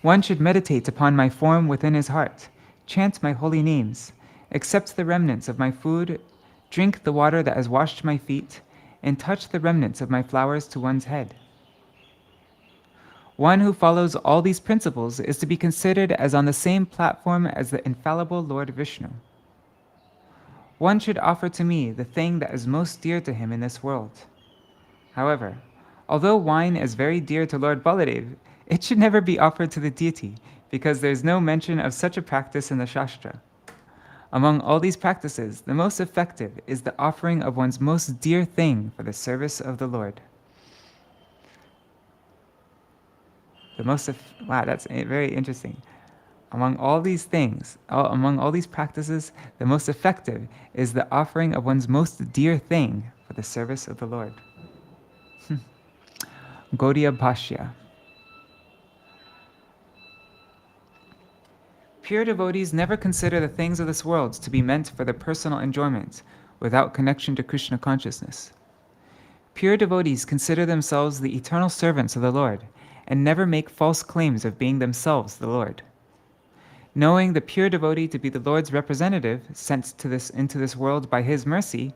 One should meditate upon my form within his heart, chant my holy names, accept the remnants of my food, drink the water that has washed my feet, and touch the remnants of my flowers to one's head. One who follows all these principles is to be considered as on the same platform as the infallible Lord Vishnu. One should offer to me the thing that is most dear to him in this world. However, although wine is very dear to Lord Baladev, it should never be offered to the deity, because there is no mention of such a practice in the Shastra. Among all these practices, the most effective is the offering of one's most dear thing for the service of the Lord. Wow, that's very interesting. Among all these things, among all these practices, the most effective is the offering of one's most dear thing for the service of the Lord. Gauḍīya Bhāṣya. Pure devotees never consider the things of this world to be meant for their personal enjoyment without connection to Krishna consciousness. Pure devotees consider themselves the eternal servants of the Lord and never make false claims of being themselves the Lord. Knowing the pure devotee to be the Lord's representative sent into this world by his mercy,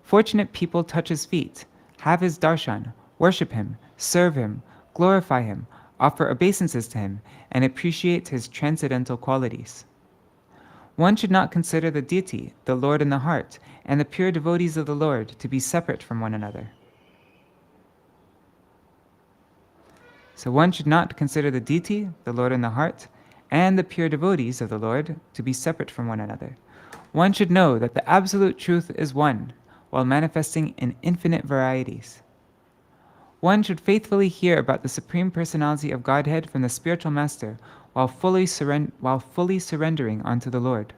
fortunate people touch his feet, have his darshan, worship him, serve him, glorify him, offer obeisances to him, and appreciate his transcendental qualities. One should not consider the deity, the Lord in the heart, and the pure devotees of the Lord to be separate from one another. So one should not consider the deity, the Lord in the heart, and the pure devotees of the Lord to be separate from one another. One should know that the absolute truth is one, while manifesting in infinite varieties. One should faithfully hear about the Supreme Personality of Godhead from the spiritual master while fully surrendering unto the Lord,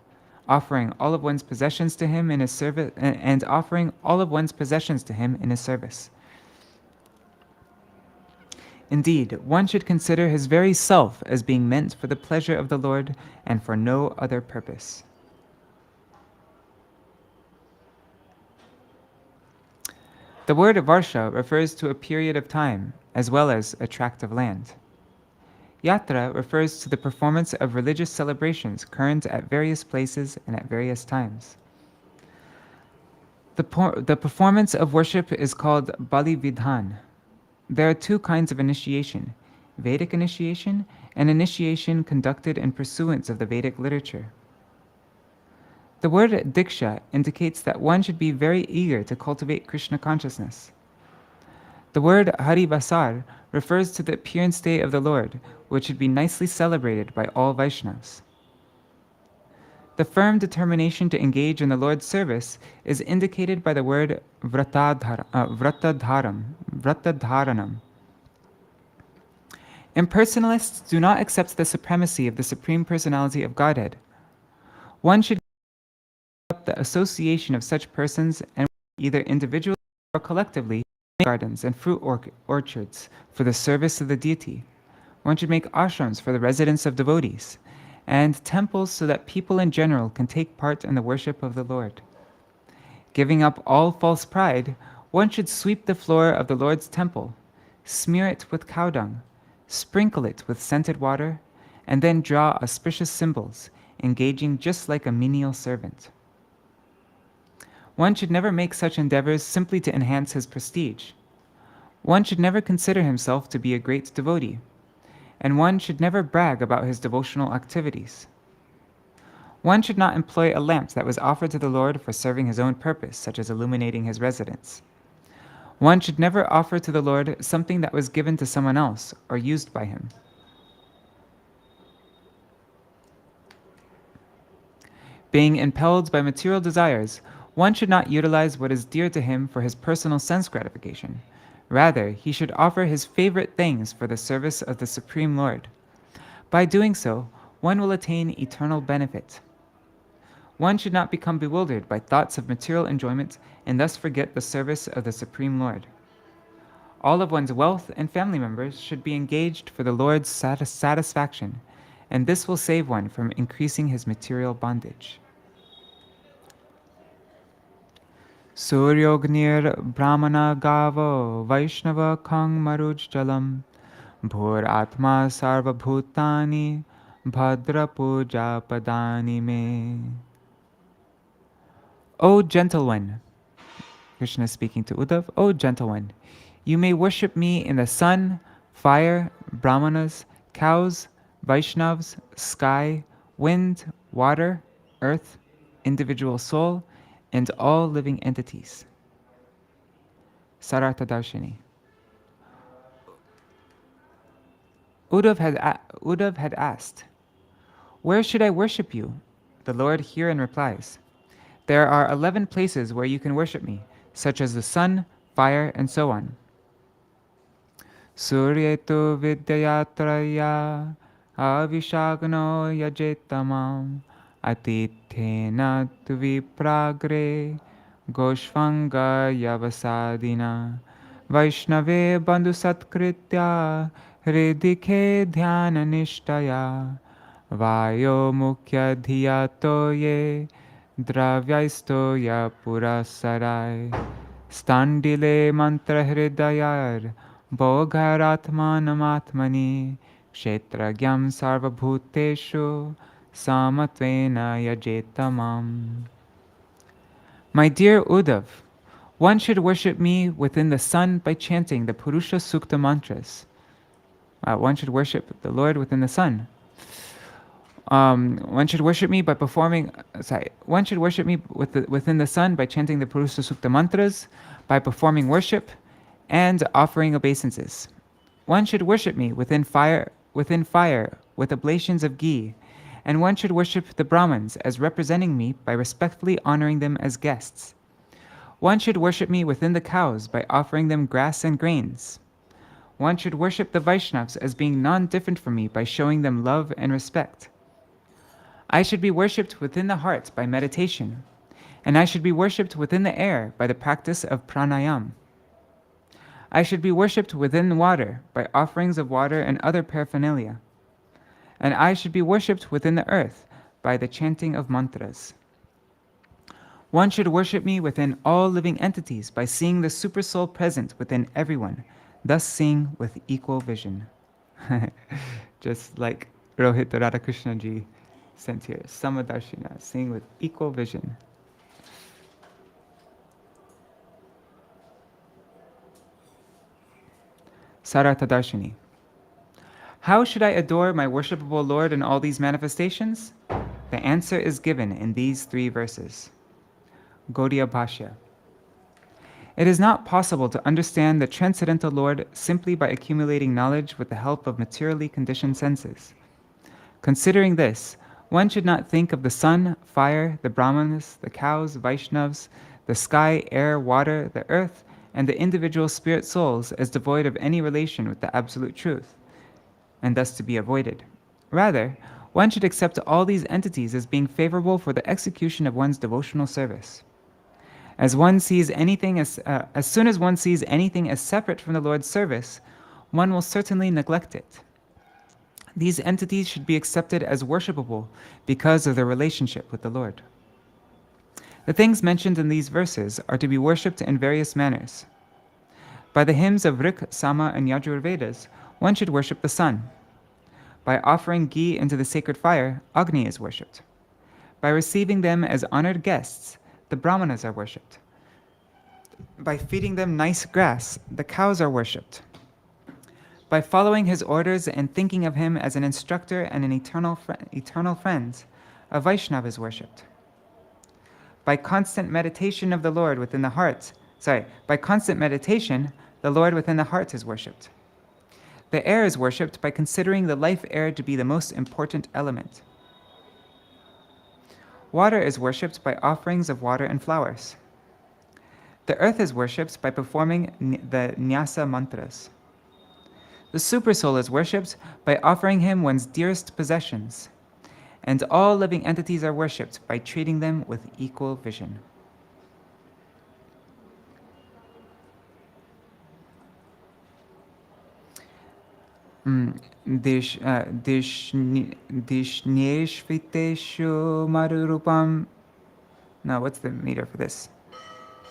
offering all of one's possessions to him in his service, and offering all of one's possessions to him in his service. Indeed, one should consider his very self as being meant for the pleasure of the Lord and for no other purpose. The word varsha refers to a period of time, as well as a tract of land. Yatra refers to the performance of religious celebrations current at various places and at various times. The performance of worship is called Bali Vidhan. There are 2 kinds of initiation, Vedic initiation and initiation conducted in pursuance of the Vedic literature. The word diksha indicates that one should be very eager to cultivate Krishna consciousness. The word Haribasar refers to the appearance day of the Lord, which should be nicely celebrated by all Vaishnavas. The firm determination to engage in the Lord's service is indicated by the word vratadharanam. Impersonalists do not accept the supremacy of the Supreme Personality of Godhead. One should give up the association of such persons and either individually or collectively make gardens and fruit orchards for the service of the deity. One should make ashrams for the residence of devotees, and temples so that people in general can take part in the worship of the Lord. Giving up all false pride, one should sweep the floor of the Lord's temple, smear it with cow dung, sprinkle it with scented water, and then draw auspicious symbols, engaging just like a menial servant. One should never make such endeavors simply to enhance his prestige. One should never consider himself to be a great devotee, and one should never brag about his devotional activities. One should not employ a lamp that was offered to the Lord for serving his own purpose, such as illuminating his residence. One should never offer to the Lord something that was given to someone else or used by him. Being impelled by material desires, one should not utilize what is dear to him for his personal sense gratification. Rather, he should offer his favorite things for the service of the Supreme Lord. By doing so, one will attain eternal benefit. One should not become bewildered by thoughts of material enjoyment and thus forget the service of the Supreme Lord. All of one's wealth and family members should be engaged for the Lord's satisfaction, and this will save one from increasing his material bondage. Suryognir brahmana gavo vaishnava kang maruj jalam bhur atma sarva bhutani bhadra puja padani me. O gentle one, Krishna is speaking to Uddhava, O gentle one, you may worship me in the sun, fire, brahmanas, cows, Vaishnavas, sky, wind, water, earth, individual soul, and all living entities. Sārārtha-darśinī. Uddhava had asked, where should I worship you? The Lord herein replies, there are 11 places where you can worship me, such as the sun, fire, and so on. Suryetu vidyayatraya avishagno yajetamam atithena tuvipragre goshvanga yavasadina vaishnave bandhu satkritya hridikhe dhyana nishtaya vayo mukhya dhiyato ye dravyaisto ya purasarai standile mantra hridayar bhogaratmanam kshetragyam sarvabhuteshu samatvena yajetamam. My dear Uddhava, one should worship me within the sun by chanting the Purusha Sukta mantras. One should worship the Lord within the sun. One should worship me by performing. One should worship me within the sun by chanting the Purusha Sukta mantras, by performing worship, and offering obeisances. One should worship me within fire with oblations of ghee, and one should worship the Brahmins as representing me by respectfully honoring them as guests. One should worship me within the cows by offering them grass and grains. One should worship the Vaishnavas as being non-different from me by showing them love and respect. I should be worshipped within the heart by meditation, and I should be worshipped within the air by the practice of pranayam. I should be worshipped within water by offerings of water and other paraphernalia, and I should be worshipped within the earth by the chanting of mantras. One should worship me within all living entities by seeing the Supersoul present within everyone, thus seeing with equal vision. Just like Rohit Radhakrishna ji sent here, Samadarshina, seeing with equal vision. Sārārtha-darśinī. How should I adore my worshipable Lord in all these manifestations? The answer is given in these 3 verses. Gauḍīya Bhāṣya. It is not possible to understand the transcendental Lord simply by accumulating knowledge with the help of materially conditioned senses. Considering this, One should not think of the sun, fire, the Brahmanas, the cows, Vaishnavas, the sky, air, water, the earth, and the individual spirit souls as devoid of any relation with the absolute truth, and thus to be avoided. Rather, one should accept all these entities as being favorable for the execution of one's devotional service. As soon as one sees anything as separate from the Lord's service, one will certainly neglect it. These entities should be accepted as worshipable because of their relationship with the Lord. The things mentioned in these verses are to be worshipped in various manners. By the hymns of Rik, Sama, and Yajurvedas, one should worship the sun. By offering ghee into the sacred fire, Agni is worshipped. By receiving them as honored guests, the Brahmanas are worshipped. By feeding them nice grass, the cows are worshipped. By following his orders and thinking of him as an instructor and an eternal friend, a Vaishnava is worshipped. By constant meditation of the Lord within the heart, by constant meditation, the Lord within the heart is worshipped. The air is worshipped by considering the life air to be the most important element. Water is worshipped by offerings of water and flowers. The earth is worshipped by performing the nyasa mantras. The Supersoul is worshipped by offering him one's dearest possessions. And all living entities are worshipped by treating them with equal vision. Dishneshviteshu marurupam. Now, what's the meter for this?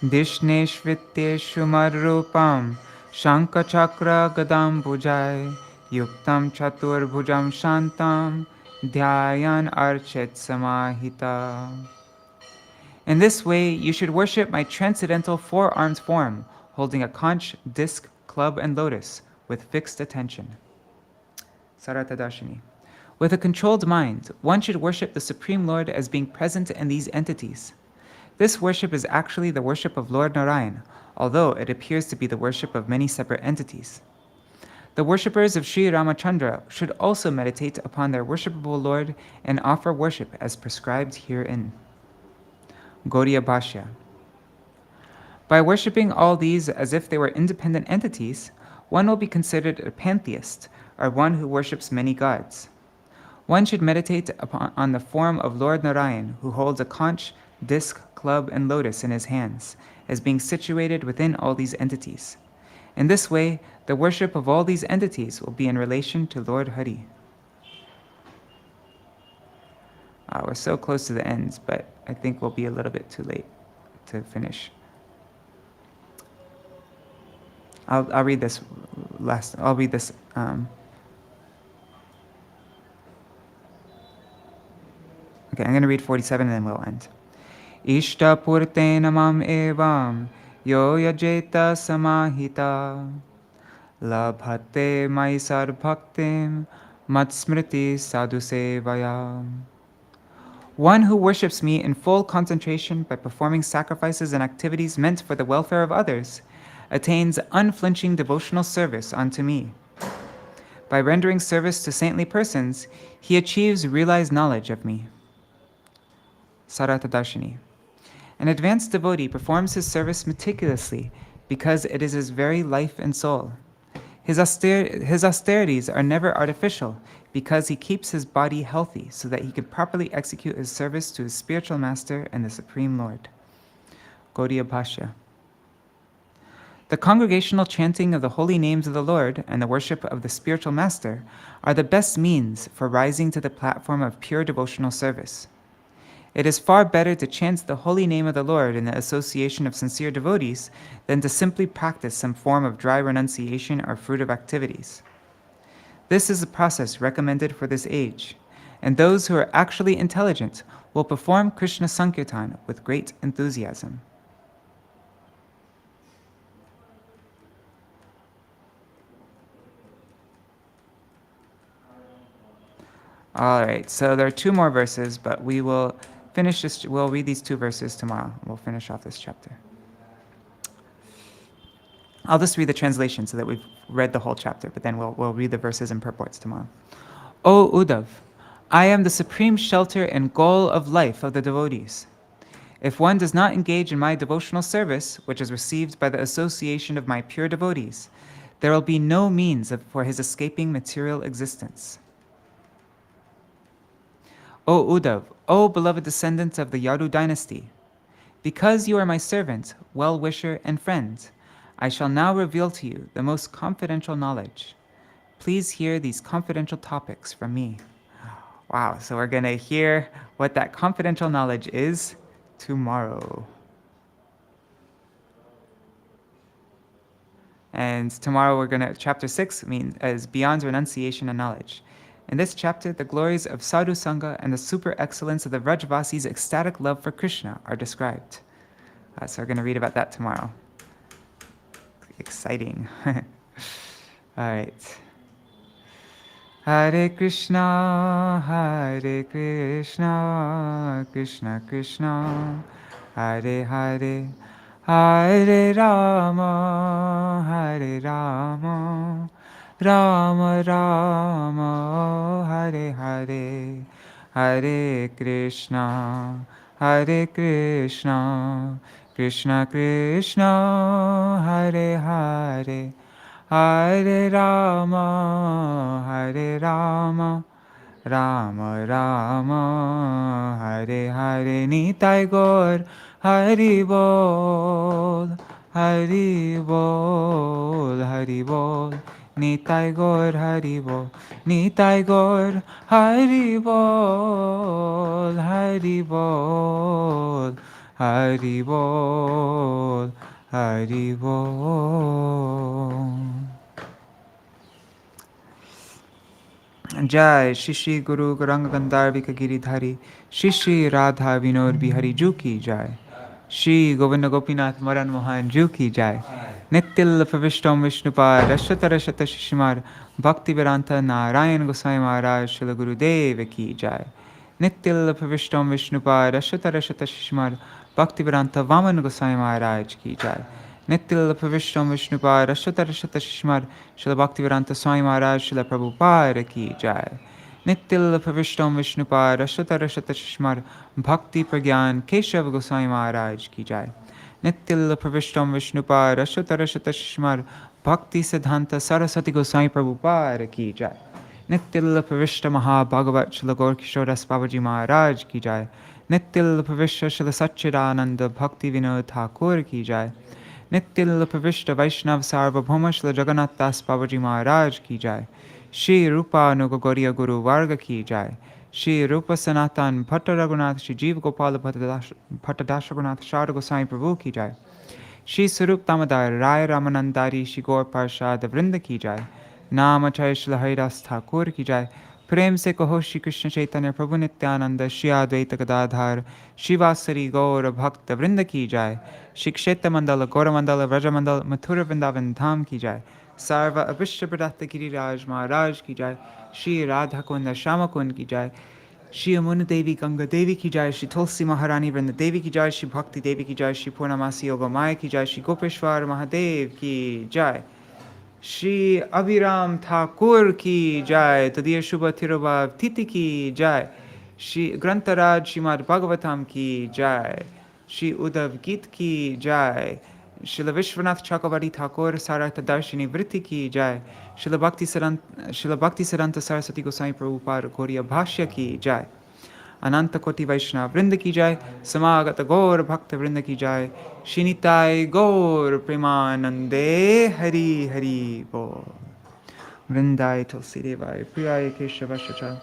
Dishneshviteshu marurupam Shanka Chakra Gadam Bhujai Yuktam Chatur Bhujam Shantam Dhyayan Archet Samahita. In this way, you should worship my transcendental four-armed form, holding a conch, disc, club, and lotus, with fixed attention. Sārārtha-darśinī. With a controlled mind, one should worship the Supreme Lord as being present in these entities. This worship is actually the worship of Lord Narayan, although it appears to be the worship of many separate entities. The worshippers of Śrī Ramachandra should also meditate upon their worshipable Lord and offer worship as prescribed herein. Gauḍīya Bhāṣya. By worshipping all these as if they were independent entities, one will be considered a pantheist, or one who worships many gods. One should meditate on the form of Lord Narayan, who holds a conch, disc, club, and lotus in his hands, as being situated within all these entities. In this way, the worship of all these entities will be in relation to Lord Hari. We're so close to the end, but I think we'll be a little bit too late to finish. I'll read this last. I'll read this. Okay, I'm going to read 47 and then we'll end. Ishta purtena mam evam yo yajeta samahita labhate maisar bhaktim matsmriti sadhusevaya. One who worships me in full concentration by performing sacrifices and activities meant for the welfare of others attains unflinching devotional service unto me. By rendering service to saintly persons, he achieves realized knowledge of me. Sārārtha-darśinī. An advanced devotee performs his service meticulously because it is his very life and soul. His austerities are never artificial because he keeps his body healthy so that he can properly execute his service to his spiritual master and the Supreme Lord. Gauḍīya Bhāṣya. The congregational chanting of the holy names of the Lord and the worship of the spiritual master are the best means for rising to the platform of pure devotional service. It is far better to chant the holy name of the Lord in the association of sincere devotees than to simply practice some form of dry renunciation or fruitive activities. This is a process recommended for this age, and those who are actually intelligent will perform Krishna Sankirtan with great enthusiasm. All right, so there are two more verses, but we will finish this. We'll read these two verses tomorrow. We'll finish off this chapter. I'll just read the translation so that we've read the whole chapter, but then we'll read the verses and purports tomorrow. O Uddhava, I am the supreme shelter and goal of life of the devotees. If one does not engage in my devotional service, which is received by the association of my pure devotees, there will be no means for his escaping material existence. O Uddhava, O beloved descendant of the Yadu dynasty, because you are my servant, well-wisher, and friend, I shall now reveal to you the most confidential knowledge. Please hear these confidential topics from me. Wow, so we're going to hear what that confidential knowledge is tomorrow. And tomorrow we're going to, chapter 6 is Beyond Renunciation and Knowledge. In this chapter, the glories of Sadhu Sangha and the super excellence of the Vrajavasis' ecstatic love for Krishna are described. So we're going to read about that tomorrow. Exciting. All right. Hare Krishna, Krishna Krishna, Hare Hare, Hare Rama, Rama Rama, Hare Hare, Hare Krishna, Krishna Krishna, Hare Hare, Hare Rama, Rama Rama, Hare Hare. Nitai Gaur, Hari Bol, Hari Bol, Hari Bol. Nitai Gaur, Hari Bol, Nitai Gaur, Hari Bol, Hari Bol, Hari Bol, Hari Bol. Jai Shri Guru Gauranga Gandharvika Giridhari Shri Shri Radha Vinod Bihari Ju ki Jai. Shri Govinda Gopinath Maran Mohan Ju ki Jai. Nittil Pravishtam Vishnupad Rashata Rashata Shishimar Bhakti Vedanta Narayan Goswami Maharaj Srila Guru Deva ki Jai. Nittil Pravishtam Vishnupad Rashata Rashata Shishimar Bhakti Vedanta Vaman Goswami Maharaj ki Jai. Nittil Pravishtam Vishnupad Rashata Rashata Shishimar Srila Bhakti Vedanta Swami Maharaj Srila Prabhupada ki Jai. Nittil Pravishtam Vishnupad Rashata Rashata Shishimar Bhakti Pragyan Keshav Goswami Maharaj ki Jai. Nittil Pravishtam Vishnupad Rashata Rashata Shishimar Bhaktisiddhānta Sarasvatī Goswami Prabhupada ki Jai. Nittil Pravishta Mahabhagavat Srila Gaur Kishoras Babaji Maharaj ki Jai. Nittil Pravishta Srila Satchidananda Bhakti Vinod Ṭhākura ki Jai. Nittil Pravishta Vaishnav Sarvabhauma Srila Jagannath Das Babaji Maharaj ki Jai. Shri Rupa Nuga Gauriya Guru Varga ki Jai. Shri Rupa Sanatan Bhatta Raghunath Shri Jeev Gopala Bhatta Das Raghunath Sharda Goswami Prabhu ki Jai. Shri Sarup Damodar Rai Ramanandari Shri Gaur Parshad Vrinda ki Jai. Namachay Śrīla Abhirāma Ṭhākura ki Jai. प्रेम से कहो श्री कृष्ण चैतन्य प्रभु नित्यानंद श्री अद्वैत गदाधर शिवासरी गौर भक्त वृंद की जाय. श्री क्षेत्र मंडल गौर मंडल व्रज मंडल मथुरा वृंदावन धाम की जाय. सर्व अविश्य प्रदत्त गिरिराज महाराज की जाय. श्री राधा कुंद श्याम कुंद की जाय. श्री यमुना देवी गंगा देवी की जाय. श्री तुलसी महारानी वृंद देवी की जाय. श्री भक्ति देवी की जाय. श्री पूर्णमासी योग माया की जाय. श्री गोपेश्वर महादेव की जाय. Śrī Abhirāma Ṭhākura ki jai. Tadiya Shubha Tirubhav Titi ki jai. Shri Grantaraj Srimad Bhagavatam ki jai. Shri Uddhava-gīta ki jai. Śrīla Viśvanātha Cakravartī Thakur Sārārtha-darśinī vritti ki jai. Śrīla Bhaktisiddhānta Sarasvatī Gosvāmī Prabhupāda Gauḍīya Bhāṣya ki jai. Ananta Koti Vaishnava Vrinda ki jai. Samagata Gaur Bhakta Vrinda ki jai. Shri Nitai Gaur Premanande Hari Hari Bol. Vrindai Tulsi Devai Priyai Keshavashacha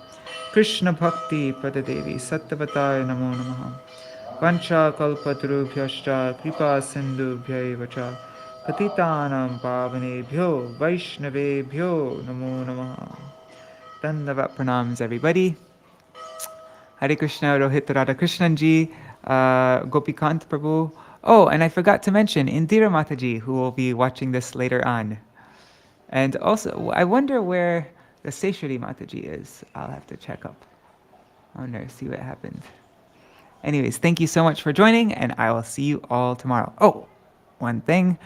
Krishna Bhakti Padadevi Sattvatai Namo Namaha. Vancha Kalpatarubhyascha Kripa Sindhubhyai Vacha Patitanam Pavanebhyo Vaishnavebhyo Namo Namaha. Dandavat pranams everybody. Hare Krishna, Rohit Radha Krishnan ji, Gopikant Prabhu. Oh, and I forgot to mention Indira Mataji, who will be watching this later on. And also, I wonder where the Seshwari Mataji is. I'll have to check up. I wonder, see what happened. Anyways, thank you so much for joining, and I will see you all tomorrow. Oh, one thing.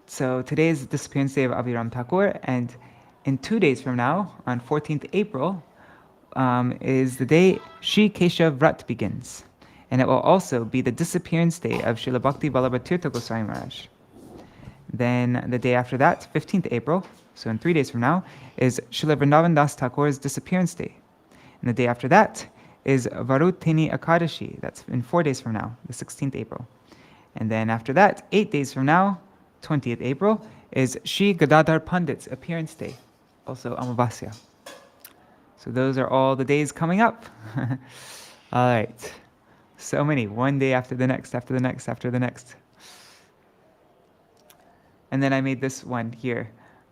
So today is the disappearance day of Abhirāma Ṭhākura, and in 2 days from now, on 14th April, is the day Śrī Keshav Vrat begins. And it will also be the disappearance day of Śrīla Bhakti Vallabha Tīrtha Gosvāmī Mahārāja. Then the day after that, 15th April, so in 3 days from now, is Śrīla Vrindavan Das Thakura's disappearance day. And the day after that is Varutini Akadashi, that's in 4 days from now, the 16th April. And then after that, 8 days from now, 20th April, is Śrī Gadadhar Pandit's appearance day, also Amavasya. So those are all the days coming up. All right. So many, one day after the next, after the next, after the next. And then I made this one here.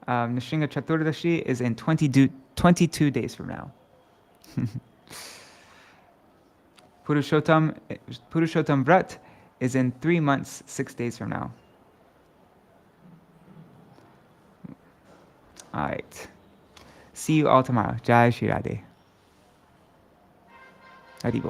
Nrsimha Chaturdashi is in 22 days from now. Purushottam Vrat is in 3 months, 6 days from now. All right. See you all tomorrow. Jai Shri Radhe. Haribol.